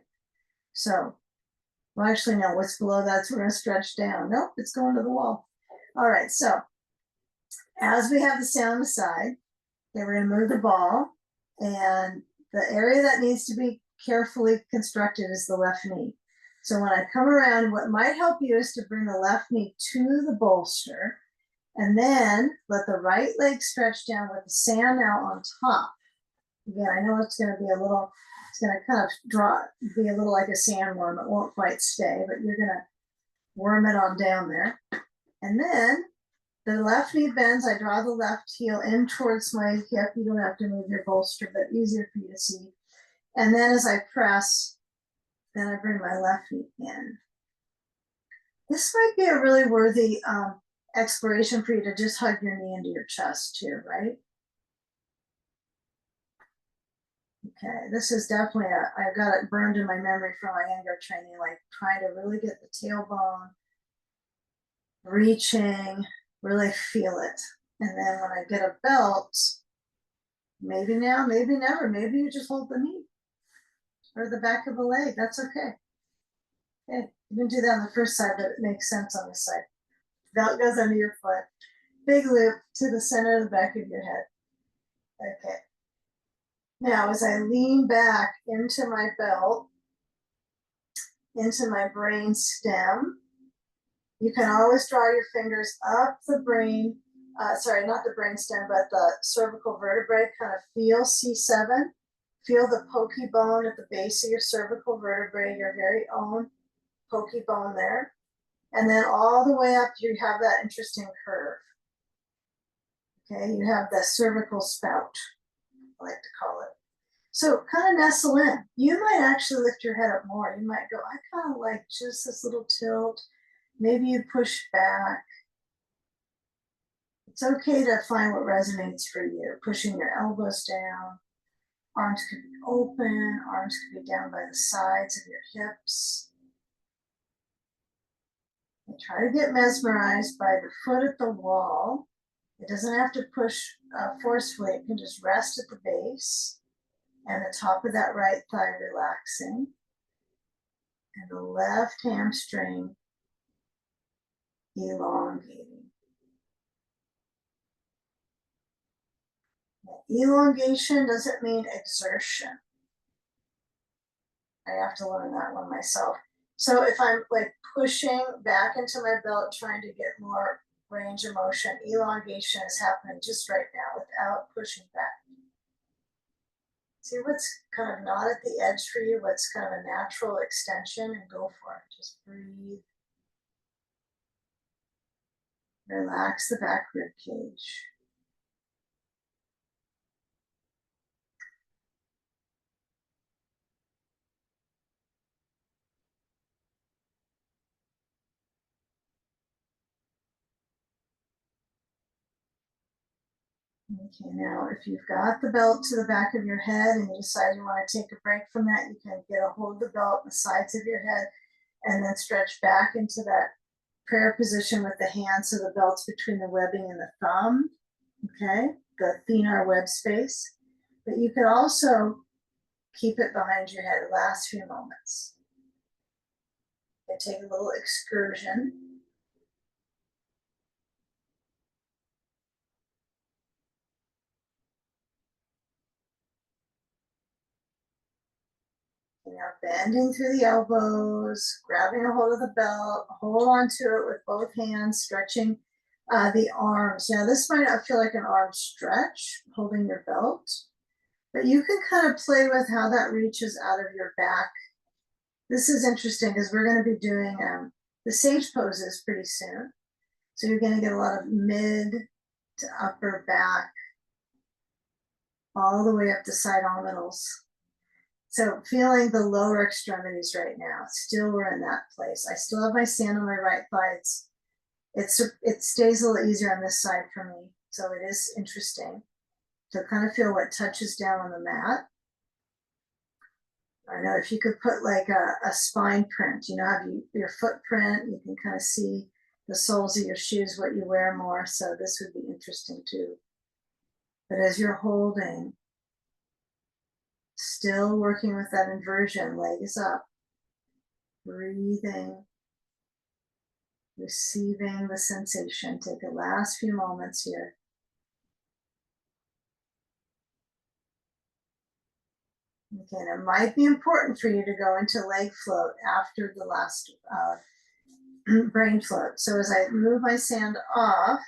So, well, actually, no, what's below that is we're going to stretch down. Nope, it's going to the wall. All right, so as we have the sound on the side, okay, we're going to move the ball, and the area that needs to be carefully constructed is the left knee. So when I come around, what might help you is to bring the left knee to the bolster, and then let the right leg stretch down with the sand now on top. Again, I know it's going to be a little, it's going to kind of be a little like a sandworm. It won't quite stay, but you're going to worm it on down there. And then the left knee bends. I draw the left heel in towards my hip. You don't have to move your bolster, but easier for you to see. And then as I press, then I bring my left knee in. This might be a really worthy exploration for you to just hug your knee into your chest too, right? Okay, this is definitely I've got it burned in my memory from my anger training, like trying to really get the tailbone reaching, really feel it. And then when I get a belt, maybe now, maybe never, maybe you just hold the knee or the back of the leg. That's okay. Okay, you can do that on the first side, but it makes sense on this side. Belt goes under your foot. Big loop to the center of the back of your head. Okay. Now, as I lean back into my belt, into my brain stem, you can always draw your fingers up the brain, sorry, not the brain stem, but the cervical vertebrae. Kind of feel C7. Feel the pokey bone at the base of your cervical vertebrae, your very own pokey bone there. And then all the way up, you have that interesting curve. Okay, you have the cervical spout, I like to call it. So kind of nestle in. You might actually lift your head up more. You might go, I kind of like just this little tilt. Maybe you push back. It's okay to find what resonates for you. Pushing your elbows down. Arms could be open. Arms could be down by the sides of your hips. Try to get mesmerized by the foot at the wall. It doesn't have to push forcefully. It can just rest at the base and the top of that right thigh relaxing. And the left hamstring elongating. Elongation doesn't mean exertion. I have to learn that one myself. So if I'm like pushing back into my belt, trying to get more range of motion, elongation is happening just right now without pushing back. See what's kind of not at the edge for you, what's kind of a natural extension, and go for it. Just breathe. Relax the back rib cage. Okay, now if you've got the belt to the back of your head and you decide you want to take a break from that, you can get a hold of the belt on the sides of your head and then stretch back into that prayer position with the hands so the belt's between the webbing and the thumb, okay, the thenar web space. But you could also keep it behind your head the last few moments. You can take a little excursion. You know, bending through the elbows, grabbing a hold of the belt, hold on to it with both hands, stretching the arms. Now, this might not feel like an arm stretch, holding your belt, but you can kind of play with how that reaches out of your back. This is interesting because we're going to be doing the sage poses pretty soon. So you're going to get a lot of mid to upper back, all the way up to side omnitals. So feeling the lower extremities right now, still we're in that place. I still have my sand on my right thigh. It stays a little easier on this side for me. So it is interesting to kind of feel what touches down on the mat. I know if you could put like a spine print, you know, have your footprint, you can kind of see the soles of your shoes, what you wear more. So this would be interesting too. But as you're holding, still working with that inversion, legs up, breathing, receiving the sensation. Take the last few moments here. Okay, and it might be important for you to go into leg float after the last brain float. So as I move my sand off,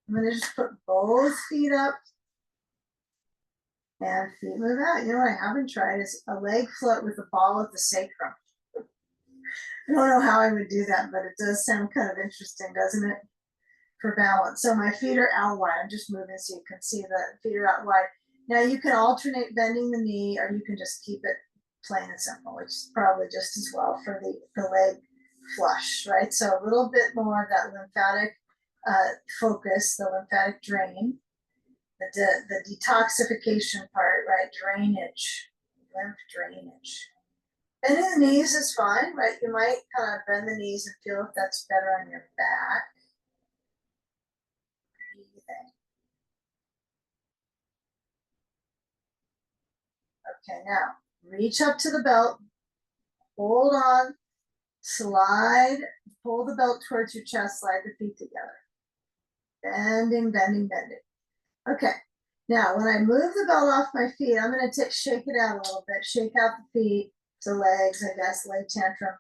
I'm going to just put both feet up and feet move out. You know what I haven't tried is a leg float with the ball of the sacrum. I don't know how I would do that, but it does sound kind of interesting, doesn't it? For balance. So my feet are out wide. I'm just moving so you can see the feet are out wide. Now you can alternate bending the knee, or you can just keep it plain and simple, which is probably just as well for the leg flush, right? So a little bit more of that lymphatic focus, the lymphatic drain, the detoxification part, right? Drainage, lymph drainage. Bending the knees is fine, right? You might kind of bend the knees and feel if that's better on your back. Breathing. Okay, now reach up to the belt, hold on, slide, pull the belt towards your chest, slide the feet together. Bending, bending, bending. Okay, now when I move the belt off my feet, I'm going to shake it out a little bit, shake out the feet, the legs, I guess, leg tantrum.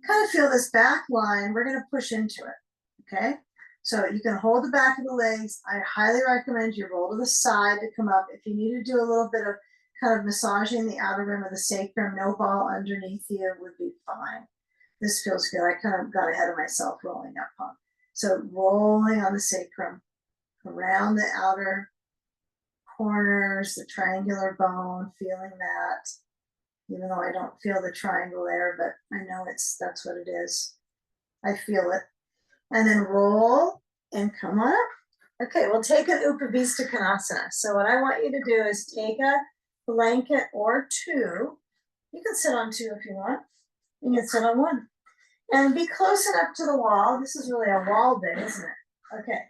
Kind of feel this back line. We're going to push into it, okay? So you can hold the back of the legs. I highly recommend you roll to the side to come up. If you need to do a little bit of kind of massaging the outer rim of the sacrum, no ball underneath you would be fine. This feels good. I kind of got ahead of myself rolling up on. So rolling on the sacrum, around the outer corners, the triangular bone, feeling that. Even though I don't feel the triangle there, but I know that's what it is. I feel it. And then roll and come on up. Okay, we'll take an Upavista Konasana. So what I want you to do is take a blanket or two. You can sit on two if you want. You can sit on one. And be close enough to the wall. This is really a wall day, isn't it? Okay.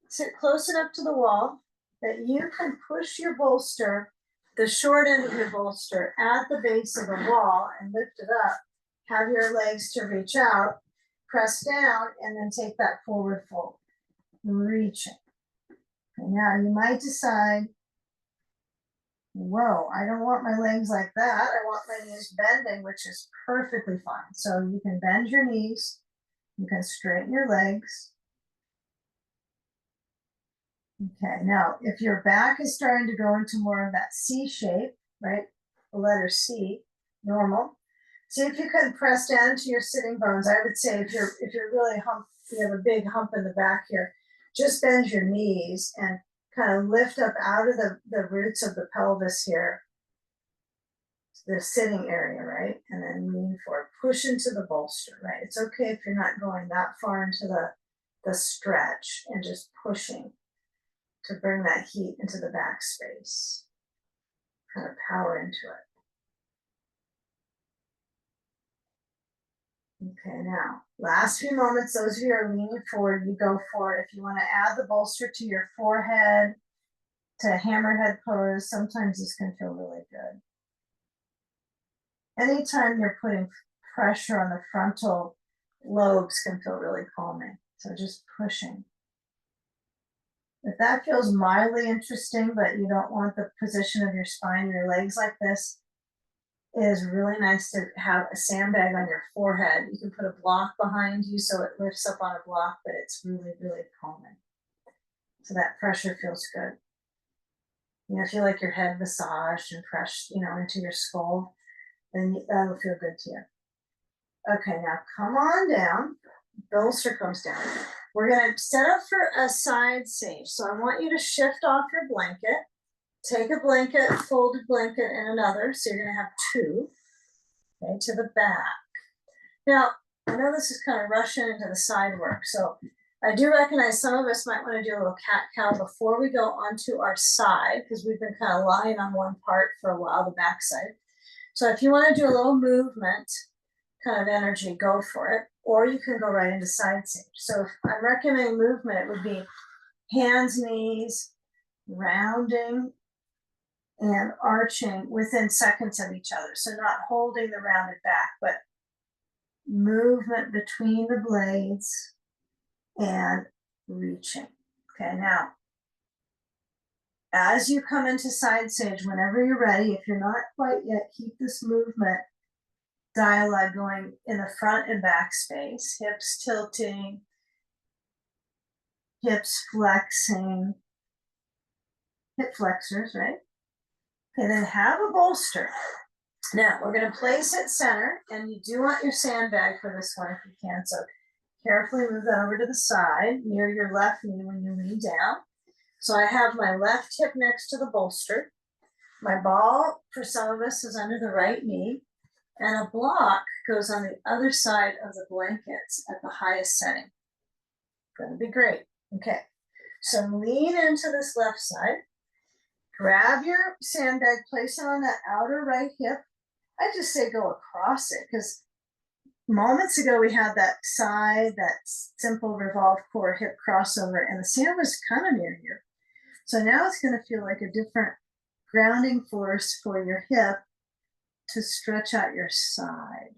Sit close enough to the wall that you can push your bolster, the short end of your bolster, at the base of the wall and lift it up. Have your legs to reach out, press down, and then take that forward fold. Reaching. Okay, now you might decide, whoa, I don't want my legs like that. I want my knees bending, which is perfectly fine. So you can bend your knees, you can straighten your legs. Okay, now if your back is starting to go into more of that C shape, right? The letter C, normal. See if you can press down to your sitting bones. I would say if you're really you have a big hump in the back here, just bend your knees and kind of lift up out of the roots of the pelvis here, the sitting area, right? And then lean forward, push into the bolster, right? It's okay if you're not going that far into the stretch and just pushing to bring that heat into the back space, kind of power into it. Okay, now, last few moments, those of you who are leaning forward, you go for it. If you want to add the bolster to your forehead, to hammerhead pose, sometimes this can feel really good. Anytime you're putting pressure on the frontal lobes can feel really calming. So just pushing. If that feels mildly interesting, but you don't want the position of your spine, your legs like this, it is really nice to have a sandbag on your forehead. You can put a block behind you so it lifts up on a block, but it's really, really calming. So that pressure feels good. You know, feel like your head massaged and pressed, you know, into your skull, then that'll feel good to you. Okay, now come on down. Bolster comes down. We're gonna set up for a side sage. So I want you to shift off your blanket. Take a blanket, folded blanket, and another. So you're gonna have two. Okay, to the back. Now, I know this is kind of rushing into the side work, so I do recognize some of us might want to do a little cat-cow before we go onto our side, because we've been kind of lying on one part for a while, the back side. So if you want to do a little movement kind of energy, go for it, or you can go right into side sage. So if I'm recommending movement, it would be hands, knees, rounding, and arching within seconds of each other. So not holding the rounded back, but movement between the blades and reaching. Okay, now, as you come into side sage, whenever you're ready, if you're not quite yet, keep this movement dialogue going in the front and back space, hips tilting, hips flexing, hip flexors, right? Okay, then have a bolster. Now, we're going to place it center, and you do want your sandbag for this one if you can, so carefully move that over to the side near your left knee when you lean down. So I have my left hip next to the bolster. My ball, for some of us, is under the right knee, and a block goes on the other side of the blankets at the highest setting. Gonna be great. Okay, so lean into this left side. Grab your sandbag, place it on that outer right hip. I just say go across it, because moments ago we had that side, that simple revolve core hip crossover, and the sand was kind of near here. So now it's going to feel like a different grounding force for your hip to stretch out your side.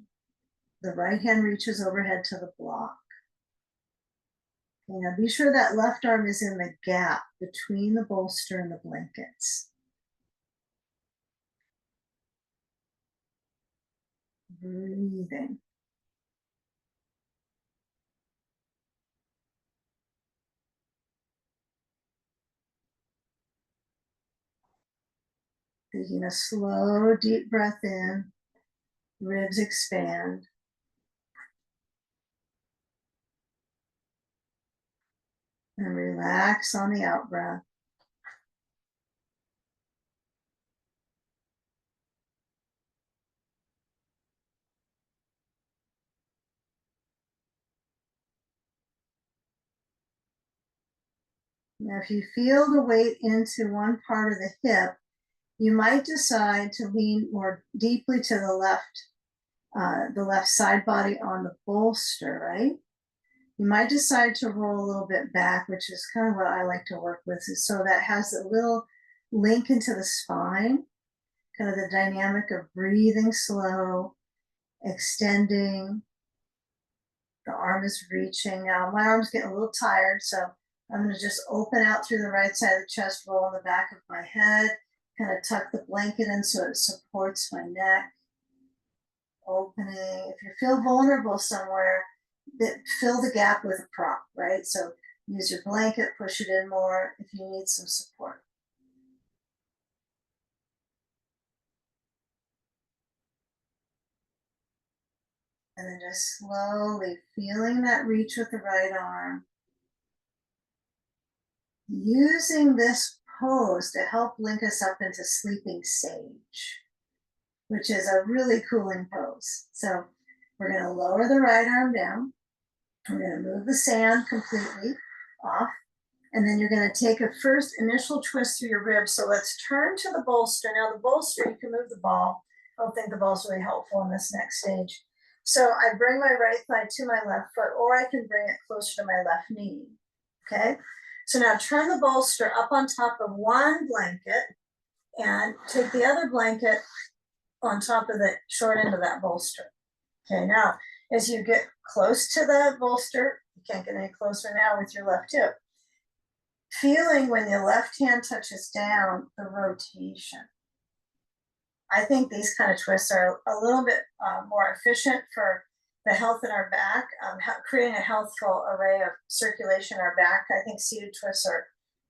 The right hand reaches overhead to the block. Okay, now be sure that left arm is in the gap between the bolster and the blankets. Breathing. Taking a slow, deep breath in, ribs expand. And relax on the out breath. Now, if you feel the weight into one part of the hip, you might decide to lean more deeply to the left the left side body on the bolster, right? You might decide to roll a little bit back, which is kind of what I like to work with, is so that has a little link into the spine, kind of the dynamic of breathing slow, extending. The arm is reaching. Now my arm's getting a little tired, so I'm going to just open out through the right side of the chest, roll on the back of my head, kind of tuck the blanket in so it supports my neck. Opening. If you feel vulnerable somewhere, fill the gap with a prop, right? So use your blanket, push it in more if you need some support. And then just slowly feeling that reach with the right arm. Using this pose to help link us up into sleeping sage, which is a really cooling pose. So we're going to lower the right arm down. We're going to move the sand completely off. And then you're going to take a first initial twist through your ribs. So let's turn to the bolster. Now the bolster, you can move the ball. I don't think the ball's really helpful in this next stage. So I bring my right thigh to my left foot, or I can bring it closer to my left knee. Okay. So now turn the bolster up on top of one blanket and take the other blanket on top of the short end of that bolster. Okay, now as you get close to the bolster, you can't get any closer now with your left hip. Feeling when the left hand touches down, the rotation. I think these kind of twists are a little bit more efficient for the health in our back, creating a healthful array of circulation in our back. I think seated twists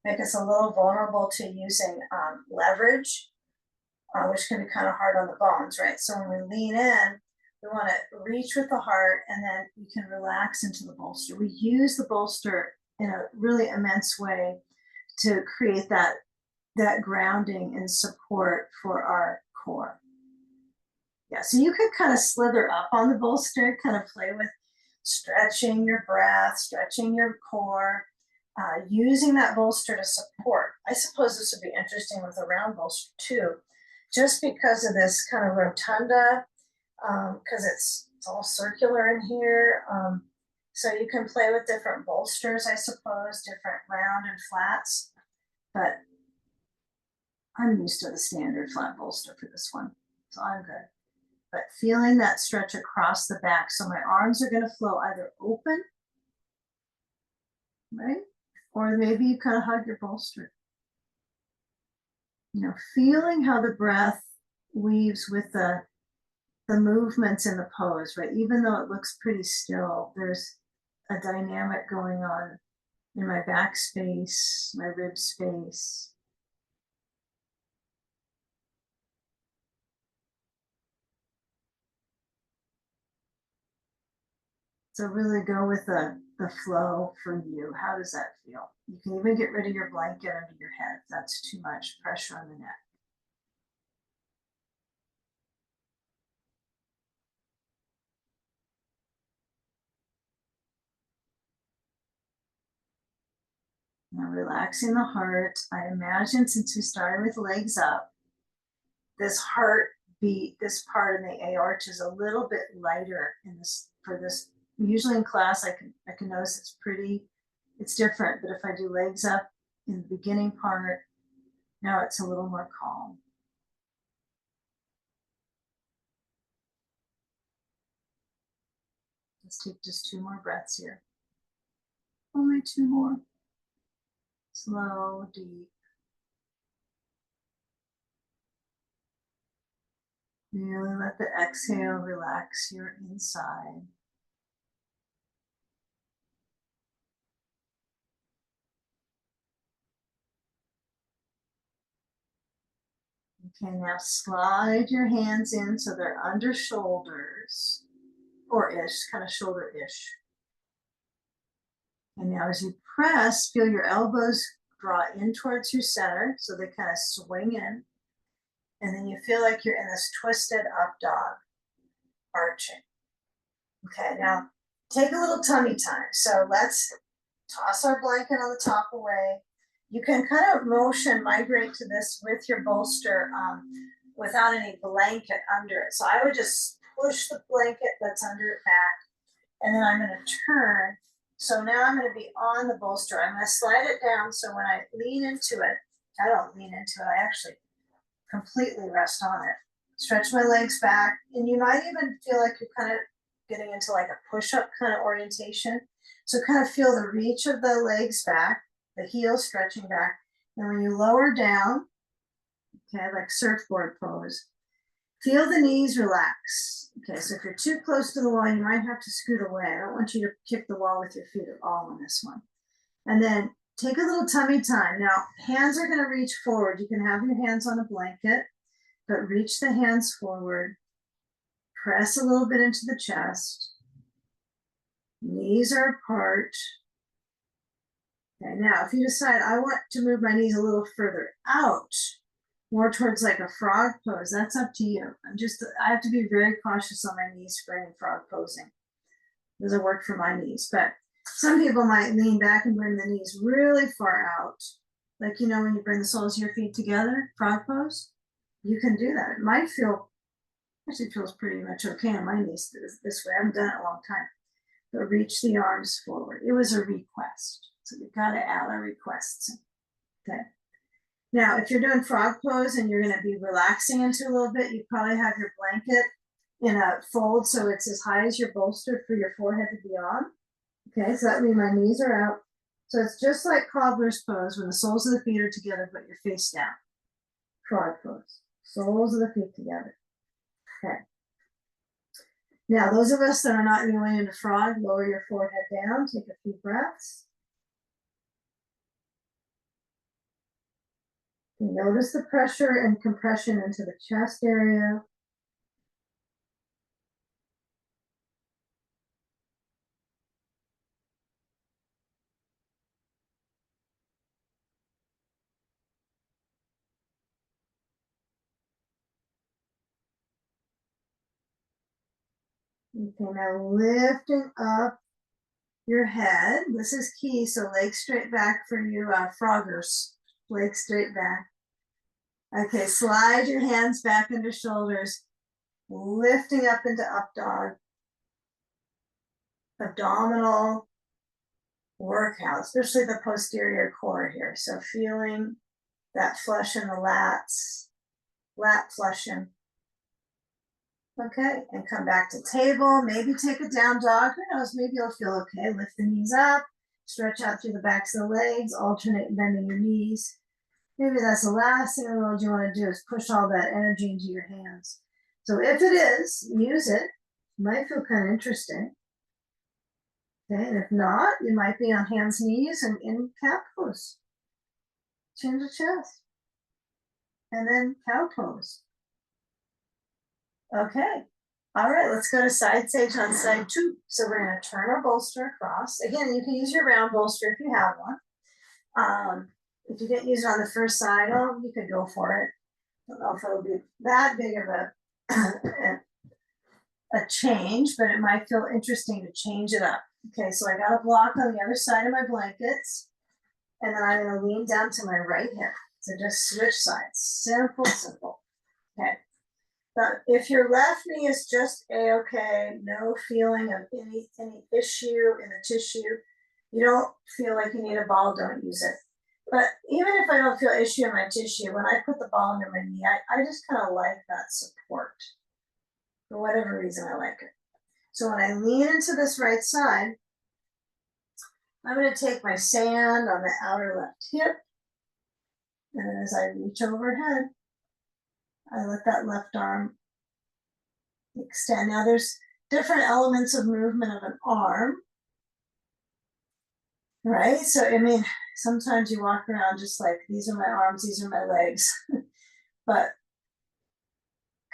make us a little vulnerable to using leverage, which can be kind of hard on the bones, right? So when we lean in, we want to reach with the heart, and then we can relax into the bolster. We use the bolster in a really immense way to create that grounding and support for our core. Yeah, so you could kind of slither up on the bolster, kind of play with stretching your breath, stretching your core, using that bolster to support. I suppose this would be interesting with a round bolster too, just because of this kind of rotunda, because it's all circular in here. So you can play with different bolsters, I suppose, different round and flats, but I'm used to the standard flat bolster for this one, so I'm good. But feeling that stretch across the back, so my arms are going to flow either open, right? Or maybe you kind of hug your bolster. You know, feeling how the breath weaves with the movements in the pose, right? Even though it looks pretty still, there's a dynamic going on in my back space, my rib space. So really go with the flow for you. How does that feel? You can even get rid of your blanket under your head if that's too much pressure on the neck. Now relaxing the heart. I imagine since we started with legs up, this heartbeat, this part in the aorta is a little bit lighter in this for this. Usually in class, I can notice it's different. But if I do legs up in the beginning part, now it's a little more calm. Let's take just 2 more breaths here. Only 2 more. Slow, deep. Really let the exhale relax your inside. Okay, now slide your hands in so they're under shoulders, or ish, kind of shoulder-ish. And now as you press, feel your elbows draw in towards your center, so they kind of swing in. And then you feel like you're in this twisted up dog, arching. Okay, now take a little tummy time. So let's toss our blanket on the top away. You can kind of migrate to this with your bolster without any blanket under it. So I would just push the blanket that's under it back, and then I'm gonna turn. So now I'm gonna be on the bolster. I'm gonna slide it down, so when I lean into it, I don't lean into it, I actually completely rest on it. Stretch my legs back, and you might even feel like you're kind of getting into like a push-up kind of orientation. So kind of feel the reach of the legs back, the heels stretching back. And when you lower down, okay, like surfboard pose, feel the knees relax. Okay, so if you're too close to the wall, you might have to scoot away. I don't want you to kick the wall with your feet at all on this one. And then take a little tummy time. Now, hands are going to reach forward. You can have your hands on a blanket, but reach the hands forward. Press a little bit into the chest. Knees are apart. Okay, now if you decide I want to move my knees a little further out, more towards like a frog pose, that's up to you. I have to be very cautious on my knees for any frog posing. It doesn't work for my knees, but some people might lean back and bring the knees really far out. Like, you know, when you bring the soles of your feet together, frog pose, you can do that. It might feel, actually feels pretty much okay on my knees this way. I haven't done it in a long time. But reach the arms forward. It was a request. So we've got to add our requests. Okay. Now, if you're doing frog pose and you're going to be relaxing into a little bit, you probably have your blanket in a fold so it's as high as your bolster for your forehead to be on. Okay, so that means my knees are out. So it's just like cobbler's pose when the soles of the feet are together, but your face down. Frog pose. Soles of the feet together. Okay. Now, those of us that are not going into frog, lower your forehead down, take a few breaths. Notice the pressure and compression into the chest area. Okay, now lifting up your head. This is key. So legs straight back for you froggers. Legs straight back. Okay, slide your hands back under shoulders, lifting up into up dog. Abdominal workout, especially the posterior core here. So feeling that flush in the lats, lat flushing. Okay, and come back to table. Maybe take a down dog. Who knows? Maybe you'll feel okay. Lift the knees up, stretch out through the backs of the legs, alternate bending your knees. Maybe that's the last thing in the world you want to do is push all that energy into your hands. So if it is, use it. It might feel kind of interesting. Okay, and if not, you might be on hands, knees, and in cat pose. Chin to chest. And then cow pose. Okay. All right, let's go to side sage on side 2. So we're going to turn our bolster across. Again, you can use your round bolster if you have one. If you didn't use it on the first side, oh, you could go for it. I don't know if it'll be that big of a change, but it might feel interesting to change it up. Okay, so I got a block on the other side of my blankets, and then I'm going to lean down to my right hip. So just switch sides. Simple, simple. Okay. But if your left knee is just a-okay, no feeling of any issue in the tissue, you don't feel like you need a ball, don't use it. But even if I don't feel issue in my tissue, when I put the ball under my knee, I just kind of like that support. For whatever reason, I like it. So when I lean into this right side, I'm going to take my sand on the outer left hip. And then as I reach overhead, I let that left arm extend. Now there's different elements of movement of an arm, right? So, I mean, sometimes you walk around just like, these are my arms, these are my legs. But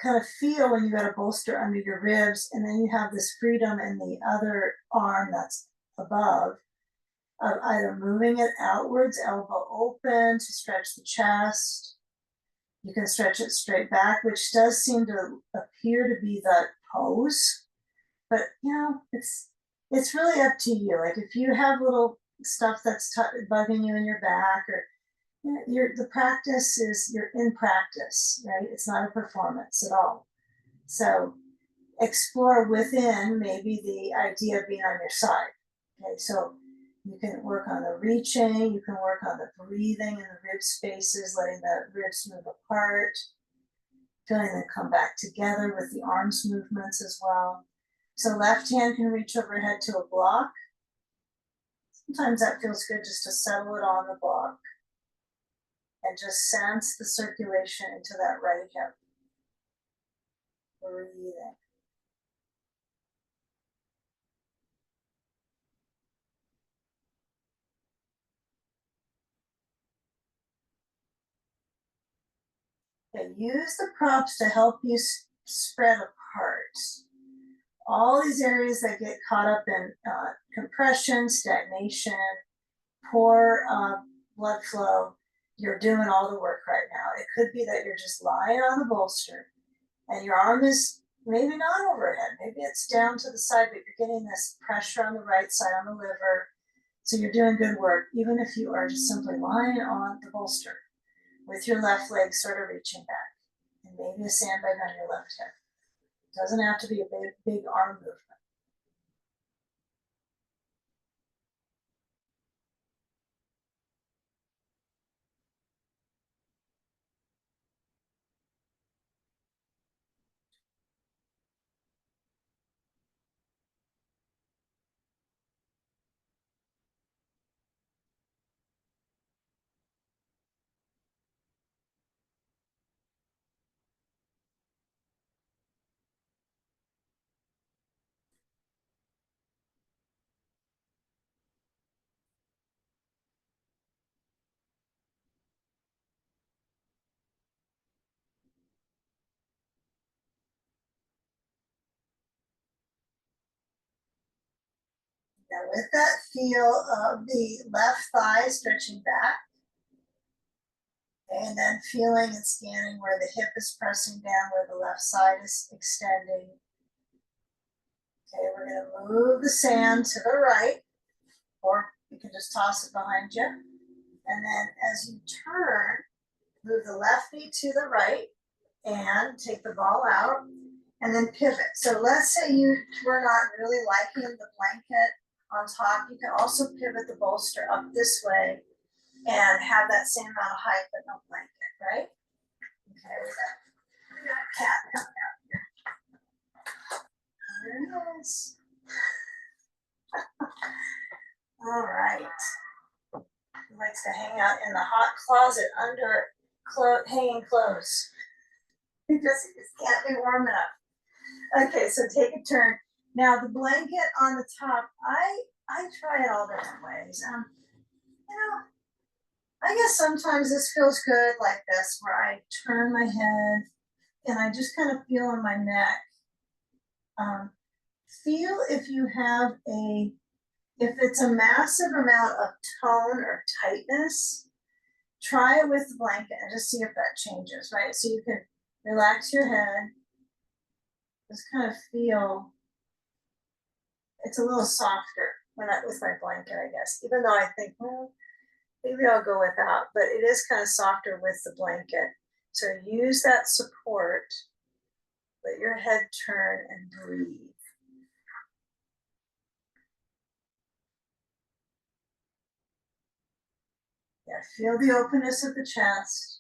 kind of feel when you got a bolster under your ribs, and then you have this freedom in the other arm that's above of either moving it outwards, elbow open to stretch the chest. You can stretch it straight back, which does seem to appear to be the pose, but you know, it's really up to you. Like if you have little stuff that's bugging you in your back, or you know, the practice is, you're in practice, right? It's not a performance at all. So explore within maybe the idea of being on your side. Okay, so you can work on the reaching, you can work on the breathing in the rib spaces, letting the ribs move apart, feeling them come back together with the arms movements as well. So left hand can reach overhead to a block. Sometimes that feels good just to settle it on the block and just sense the circulation into that right hip. Breathing. Okay, use the props to help you spread apart. All these areas that get caught up in compression, stagnation, poor blood flow, you're doing all the work right now. It could be that you're just lying on the bolster and your arm is maybe not overhead, maybe it's down to the side, but you're getting this pressure on the right side on the liver. So you're doing good work, even if you are just simply lying on the bolster with your left leg sort of reaching back and maybe a sandbag on your left hip. Doesn't have to be a big arm movement. Now with that feel of the left thigh stretching back, and then feeling and scanning where the hip is pressing down, where the left side is extending. Okay, we're gonna move the sand to the right, or you can just toss it behind you. And then as you turn, move the left knee to the right and take the ball out and then pivot. So let's say you were not really liking the blanket on top. You can also pivot the bolster up this way and have that same amount of height but no blanket, right? Okay, we got a cat coming out here. There it is. All right. He likes to hang out in the hot closet under hanging clothes. He just can't be warm enough. Okay, so take a turn. Now the blanket on the top, I try it all different ways. You know, I guess sometimes this feels good like this, where I turn my head and I just kind of feel in my neck. Feel if you have if it's a massive amount of tone or tightness, try it with the blanket and just see if that changes, right? So you can relax your head, just kind of feel it's a little softer when with my blanket, I guess, even though I think, well, maybe I'll go without, but it is kind of softer with the blanket. So use that support, let your head turn and breathe. Yeah, feel the openness of the chest.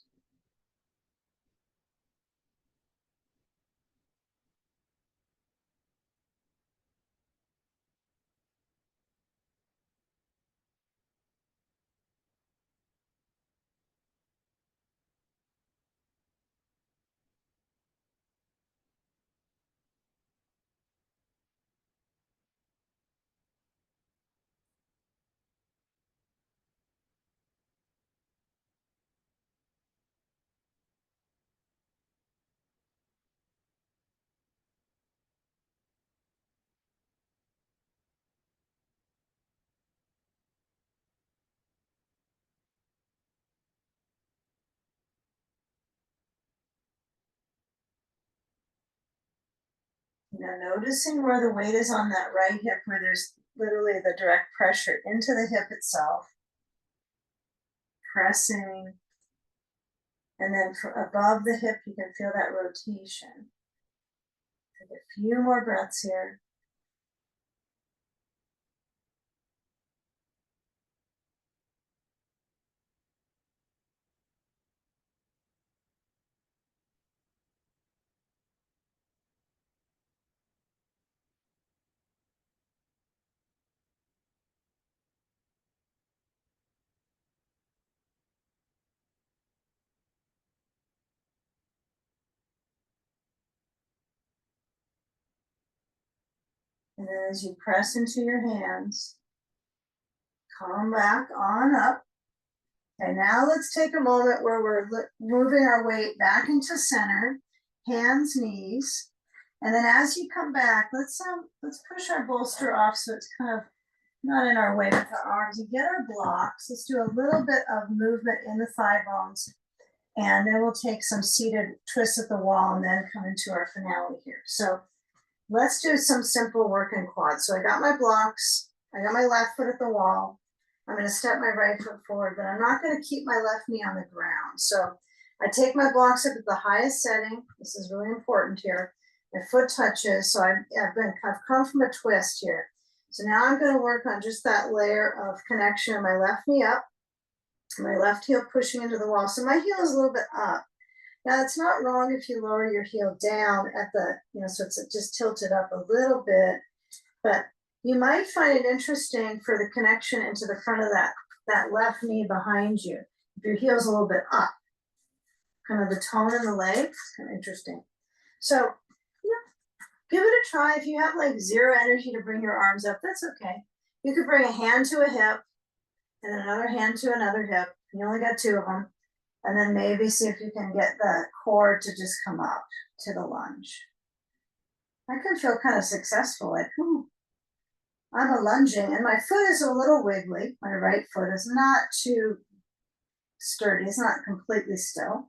Now noticing where the weight is on that right hip, where there's literally the direct pressure into the hip itself, pressing, and then above the hip, you can feel that rotation. Take a few more breaths here. And then as you press into your hands, come back on up. Okay, now let's take a moment where we're moving our weight back into center, hands, knees. And then as you come back, let's push our bolster off so it's kind of not in our way with the arms. And get our blocks. Let's do a little bit of movement in the thigh bones. And then we'll take some seated twists at the wall and then come into our finale here. So let's do some simple work in quads. So I got my blocks. I got my left foot at the wall. I'm going to step my right foot forward, but I'm not going to keep my left knee on the ground. So I take my blocks up at the highest setting. This is really important here. My foot touches, so I've come from a twist here. So now I'm going to work on just that layer of connection. My left knee up, my left heel pushing into the wall. So my heel is a little bit up. Now it's not wrong if you lower your heel down at the, so it's just tilted up a little bit, but you might find it interesting for the connection into the front of that left knee behind you. If your heel's a little bit up, kind of the tone in the legs, kind of interesting. So, give it a try. If you have like zero energy to bring your arms up, that's okay. You could bring a hand to a hip and another hand to another hip. You only got two of them. And then maybe see if you can get the core to just come up to the lunge. I can feel kind of successful, like, I'm a lunging, and my foot is a little wiggly. My right foot is not too sturdy. It's not completely still,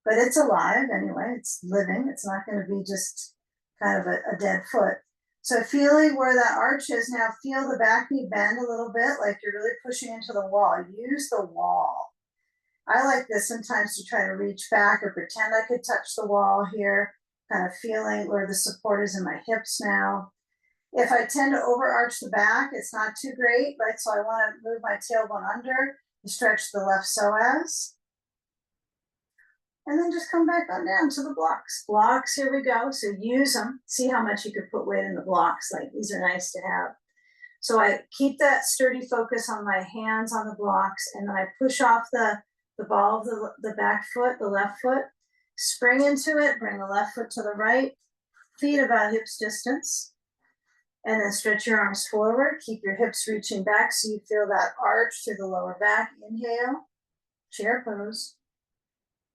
but it's alive anyway. It's living. It's not going to be just kind of a dead foot. So feeling where that arch is now, feel the back knee bend a little bit, like you're really pushing into the wall. Use the wall. I like this sometimes to try to reach back or pretend I could touch the wall here, kind of feeling where the support is in my hips now. If I tend to overarch the back, it's not too great, right? So I want to move my tailbone under, stretch the left psoas. And then just come back on down to the blocks. Blocks, here we go. So use them. See how much you could put weight in the blocks. Like, these are nice to have. So I keep that sturdy focus on my hands on the blocks, and then I push off the ball of the back foot, the left foot, spring into it, bring the left foot to the right, feet about hips distance, and then stretch your arms forward. Keep your hips reaching back so you feel that arch through the lower back. Inhale, chair pose.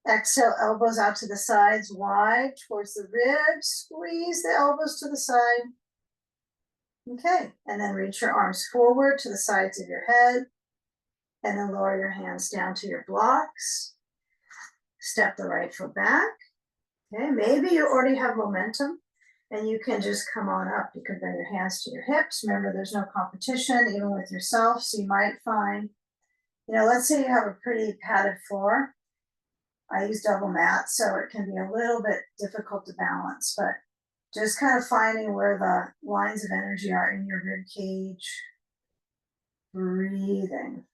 Exhale, elbows out to the sides, wide towards the ribs. Squeeze the elbows to the side. Okay, and then reach your arms forward to the sides of your head, and then lower your hands down to your blocks. Step the right foot back. Okay, maybe you already have momentum and you can just come on up. You can bring your hands to your hips. Remember, there's no competition, even with yourself. So you might find, let's say you have a pretty padded floor. I use double mat, so it can be a little bit difficult to balance, but just kind of finding where the lines of energy are in your rib cage. Breathing.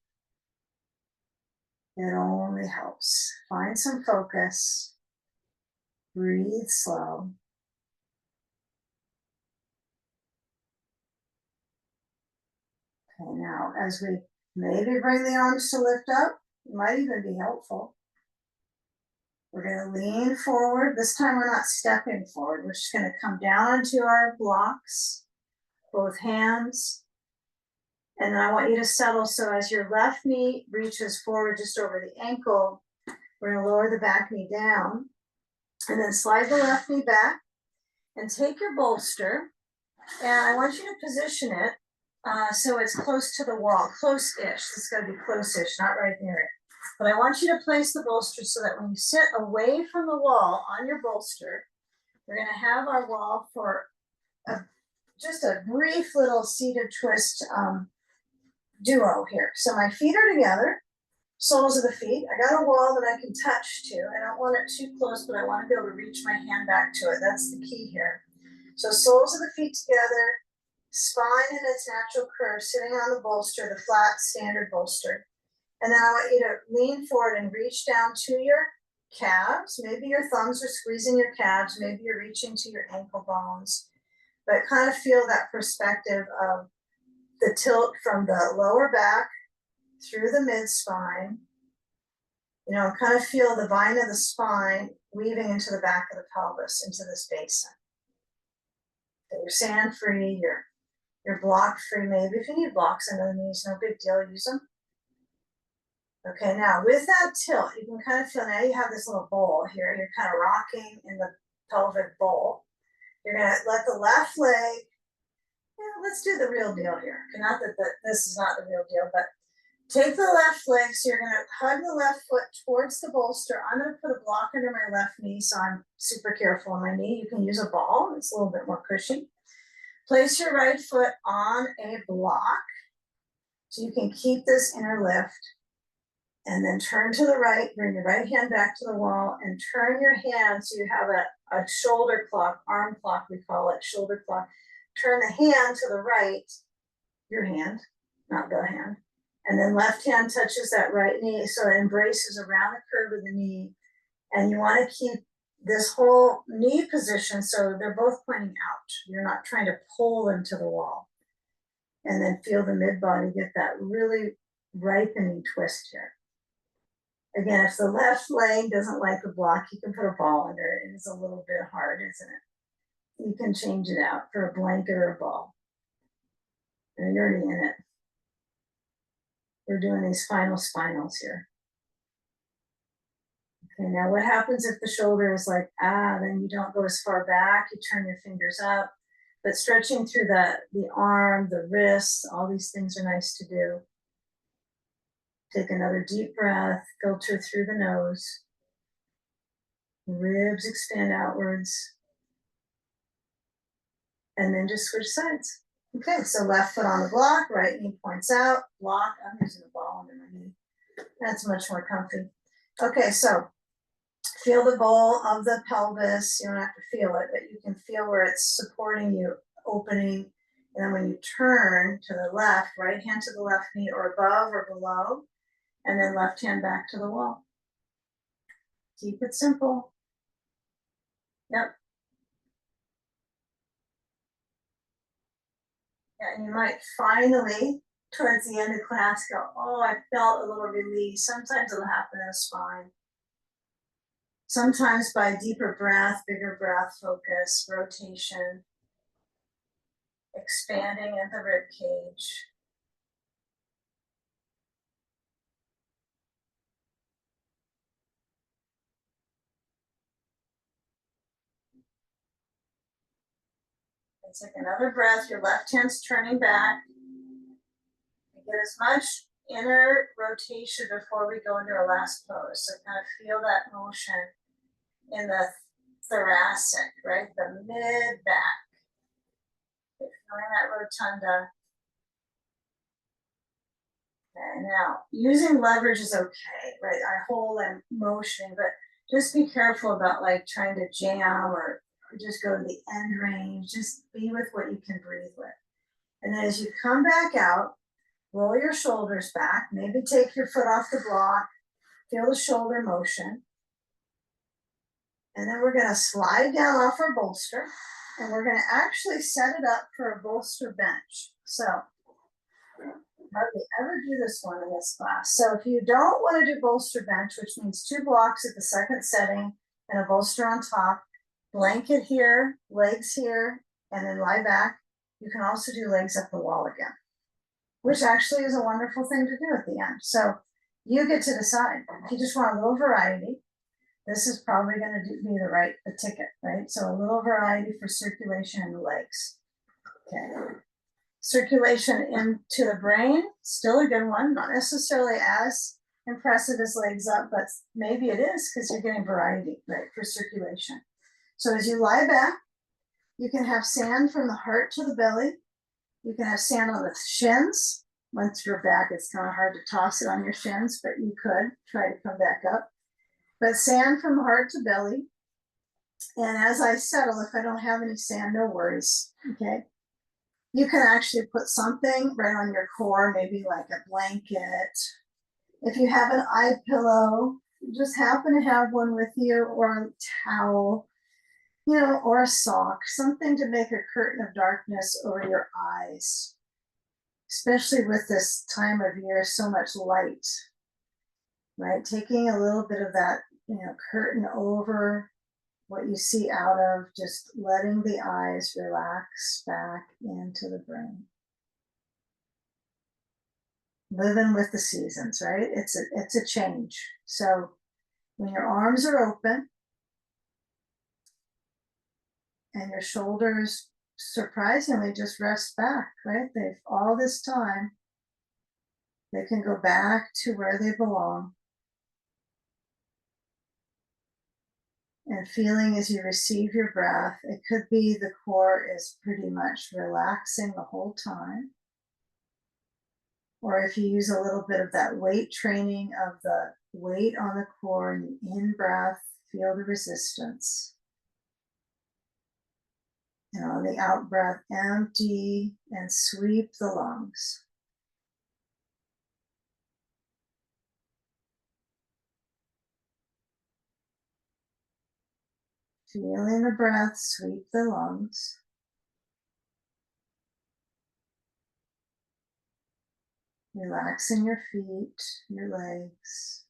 It only helps. Find some focus. Breathe slow. Okay, now as we maybe bring the arms to lift up, it might even be helpful. We're going to lean forward. This time we're not stepping forward. We're just going to come down onto our blocks, both hands. And then I want you to settle. So as your left knee reaches forward just over the ankle, we're going to lower the back knee down. And then slide the left knee back and take your bolster. And I want you to position it so it's close to the wall, close-ish. It's got to be close-ish, not right near it. But I want you to place the bolster so that when you sit away from the wall on your bolster, we're going to have our wall for just a brief little seated twist duo here. So my feet are together, soles of the feet. I got a wall that I can touch to. I don't want it too close, but I want to be able to reach my hand back to it. That's the key here. So soles of the feet together, spine in its natural curve, sitting on the bolster, the flat standard bolster. And then I want you to lean forward and reach down to your calves. Maybe your thumbs are squeezing your calves. Maybe you're reaching to your ankle bones. But kind of feel that perspective of the tilt from the lower back through the mid spine. You know, kind of feel the vine of the spine weaving into the back of the pelvis, into this basin. Okay, you're sand free, you're block free. Maybe if you need blocks under the knees, no big deal, use them. Okay, now with that tilt, you can kind of feel, now you have this little bowl here, you're kind of rocking in the pelvic bowl. You're gonna let the left leg, let's do the real deal here. Not that this is not the real deal, but take the left leg, so you're gonna hug the left foot towards the bolster. I'm gonna put a block under my left knee, so I'm super careful on my knee. You can use a ball, it's a little bit more cushy. Place your right foot on a block, so you can keep this inner lift. And then turn to the right, bring your right hand back to the wall, and turn your hand so you have a shoulder clock, arm clock we call it, shoulder clock. Turn the hand to the right, your hand, not the hand. And then left hand touches that right knee, so it embraces around the curve of the knee. And you want to keep this whole knee position so they're both pointing out. You're not trying to pull them to the wall. And then feel the mid body get that really ripening twist here. Again, if the left leg doesn't like a block, you can put a ball under it. It's a little bit hard, isn't it? You can change it out for a blanket or a ball. And you're already in it. We're doing these final spinals here. Okay, now what happens if the shoulder is like, then you don't go as far back, you turn your fingers up, but stretching through the arm, the wrist, all these things are nice to do. Take another deep breath, filter through the nose. Ribs expand outwards. And then just switch sides. Okay, so left foot on the block, right knee points out, block. I'm using a ball under my knee. That's much more comfy. Okay, so feel the bowl of the pelvis. You don't have to feel it, but you can feel where it's supporting you, opening. And then when you turn to the left, right hand to the left knee or above or below, and then left hand back to the wall. Keep it simple. Yep. Yeah, and you might finally, towards the end of class, go, oh, I felt a little release. Sometimes it'll happen in the spine. Sometimes by deeper breath, bigger breath focus, rotation, expanding at the rib cage. And take another breath. Your left hand's turning back. Get as much inner rotation before we go into our last pose. So kind of feel that motion in the thoracic, right? The mid back. Feeling that rotunda. Okay, now using leverage is okay, right? I hold and motion, but just be careful about like trying to jam or just go to the end range. Just be with what you can breathe with. And then as you come back out, roll your shoulders back, maybe take your foot off the block, feel the shoulder motion. And then we're gonna slide down off our bolster and we're gonna actually set it up for a bolster bench. So, hardly ever do this one in this class. So if you don't wanna do bolster bench, which means 2 blocks at the second setting and a bolster on top, blanket here, legs here, and then lie back. You can also do legs up the wall again, which actually is a wonderful thing to do at the end. So you get to decide. If you just want a little variety, this is probably going to be the ticket, right? So a little variety for circulation in the legs. Okay. Circulation into the brain, still a good one. Not necessarily as impressive as legs up, but maybe it is because you're getting variety, right, for circulation. So as you lie back, you can have sand from the heart to the belly. You can have sand on the shins. Once you're back, it's kind of hard to toss it on your shins, but you could try to come back up. But sand from heart to belly. And as I settle, if I don't have any sand, no worries. Okay. You can actually put something right on your core, maybe like a blanket. If you have an eye pillow, you just happen to have one with you, or a towel, or a sock, something to make a curtain of darkness over your eyes, especially with this time of year, so much light, right? Taking a little bit of that, curtain over what you see out of, just letting the eyes relax back into the brain. Living with the seasons, right? It's a change. So when your arms are open and your shoulders surprisingly just rest back, right? They've all this time, they can go back to where they belong. And feeling as you receive your breath, it could be the core is pretty much relaxing the whole time. Or if you use a little bit of that weight training of the weight on the core and the in breath, feel the resistance. And on the out breath, empty and sweep the lungs. Feeling the breath sweep the lungs. Relaxing your feet, your legs.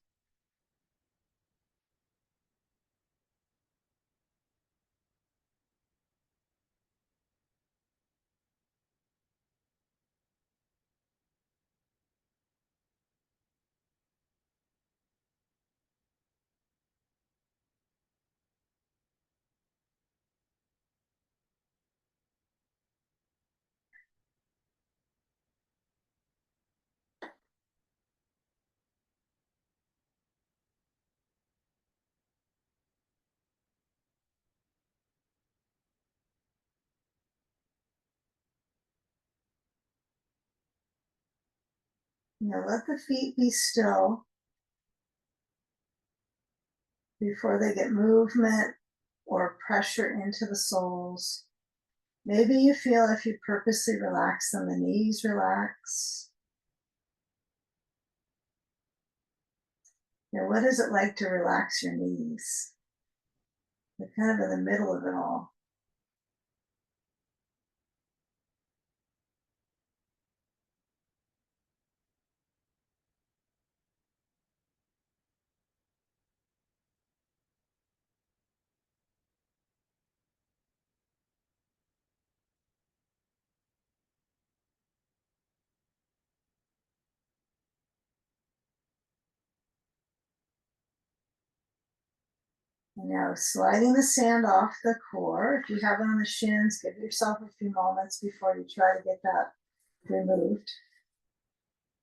Let the feet be still before they get movement or pressure into the soles. Maybe you feel if you purposely relax them, the knees relax. What is it like to relax your knees? They're kind of in the middle of it all. And now sliding the sand off the core. If you have it on the shins, give yourself a few moments before you try to get that removed.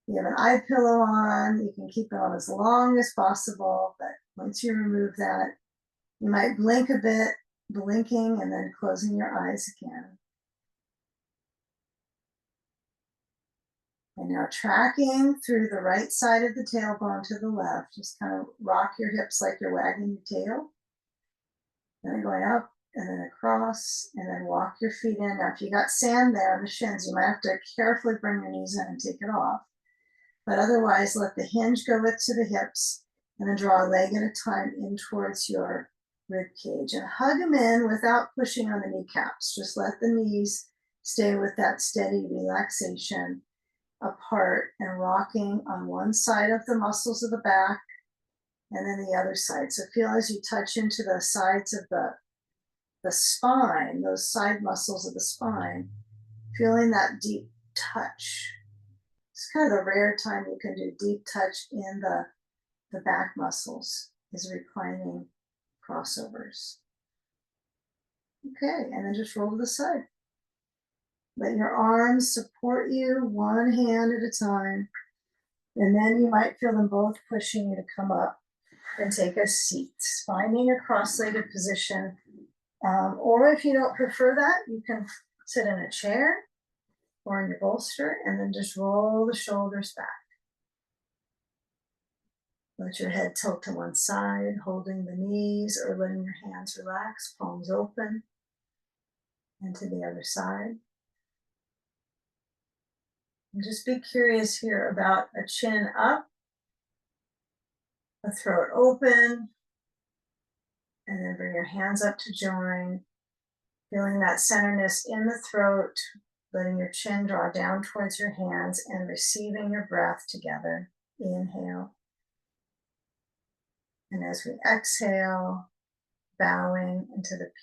You have an eye pillow on, you can keep it on as long as possible, but once you remove that, you might blink a bit, blinking and then closing your eyes again. And now tracking through the right side of the tailbone to the left, just kind of rock your hips like you're wagging your tail. Then going up and then across, and then walk your feet in. Now, if you got sand there on the shins, you might have to carefully bring your knees in and take it off. But otherwise, let the hinge go to the hips and then draw a leg at a time in towards your rib cage and hug them in without pushing on the kneecaps. Just let the knees stay with that steady relaxation apart and rocking on one side of the muscles of the back and then the other side. So feel as you touch into the sides of the spine, those side muscles of the spine, feeling that deep touch. It's kind of the rare time you can do deep touch in the back muscles, is reclining crossovers. Okay, and then just roll to the side. Let your arms support you, one hand at a time, and then you might feel them both pushing you to come up and take a seat, finding a cross-legged position. Or if you don't prefer that, you can sit in a chair or in your bolster and then just roll the shoulders back. Let your head tilt to one side, holding the knees or letting your hands relax, palms open, and to the other side. And just be curious here about a chin up, a throat open, and then bring your hands up to join, feeling that centerness in the throat, letting your chin draw down towards your hands and receiving your breath together. Inhale. And as we exhale, bowing into the peace.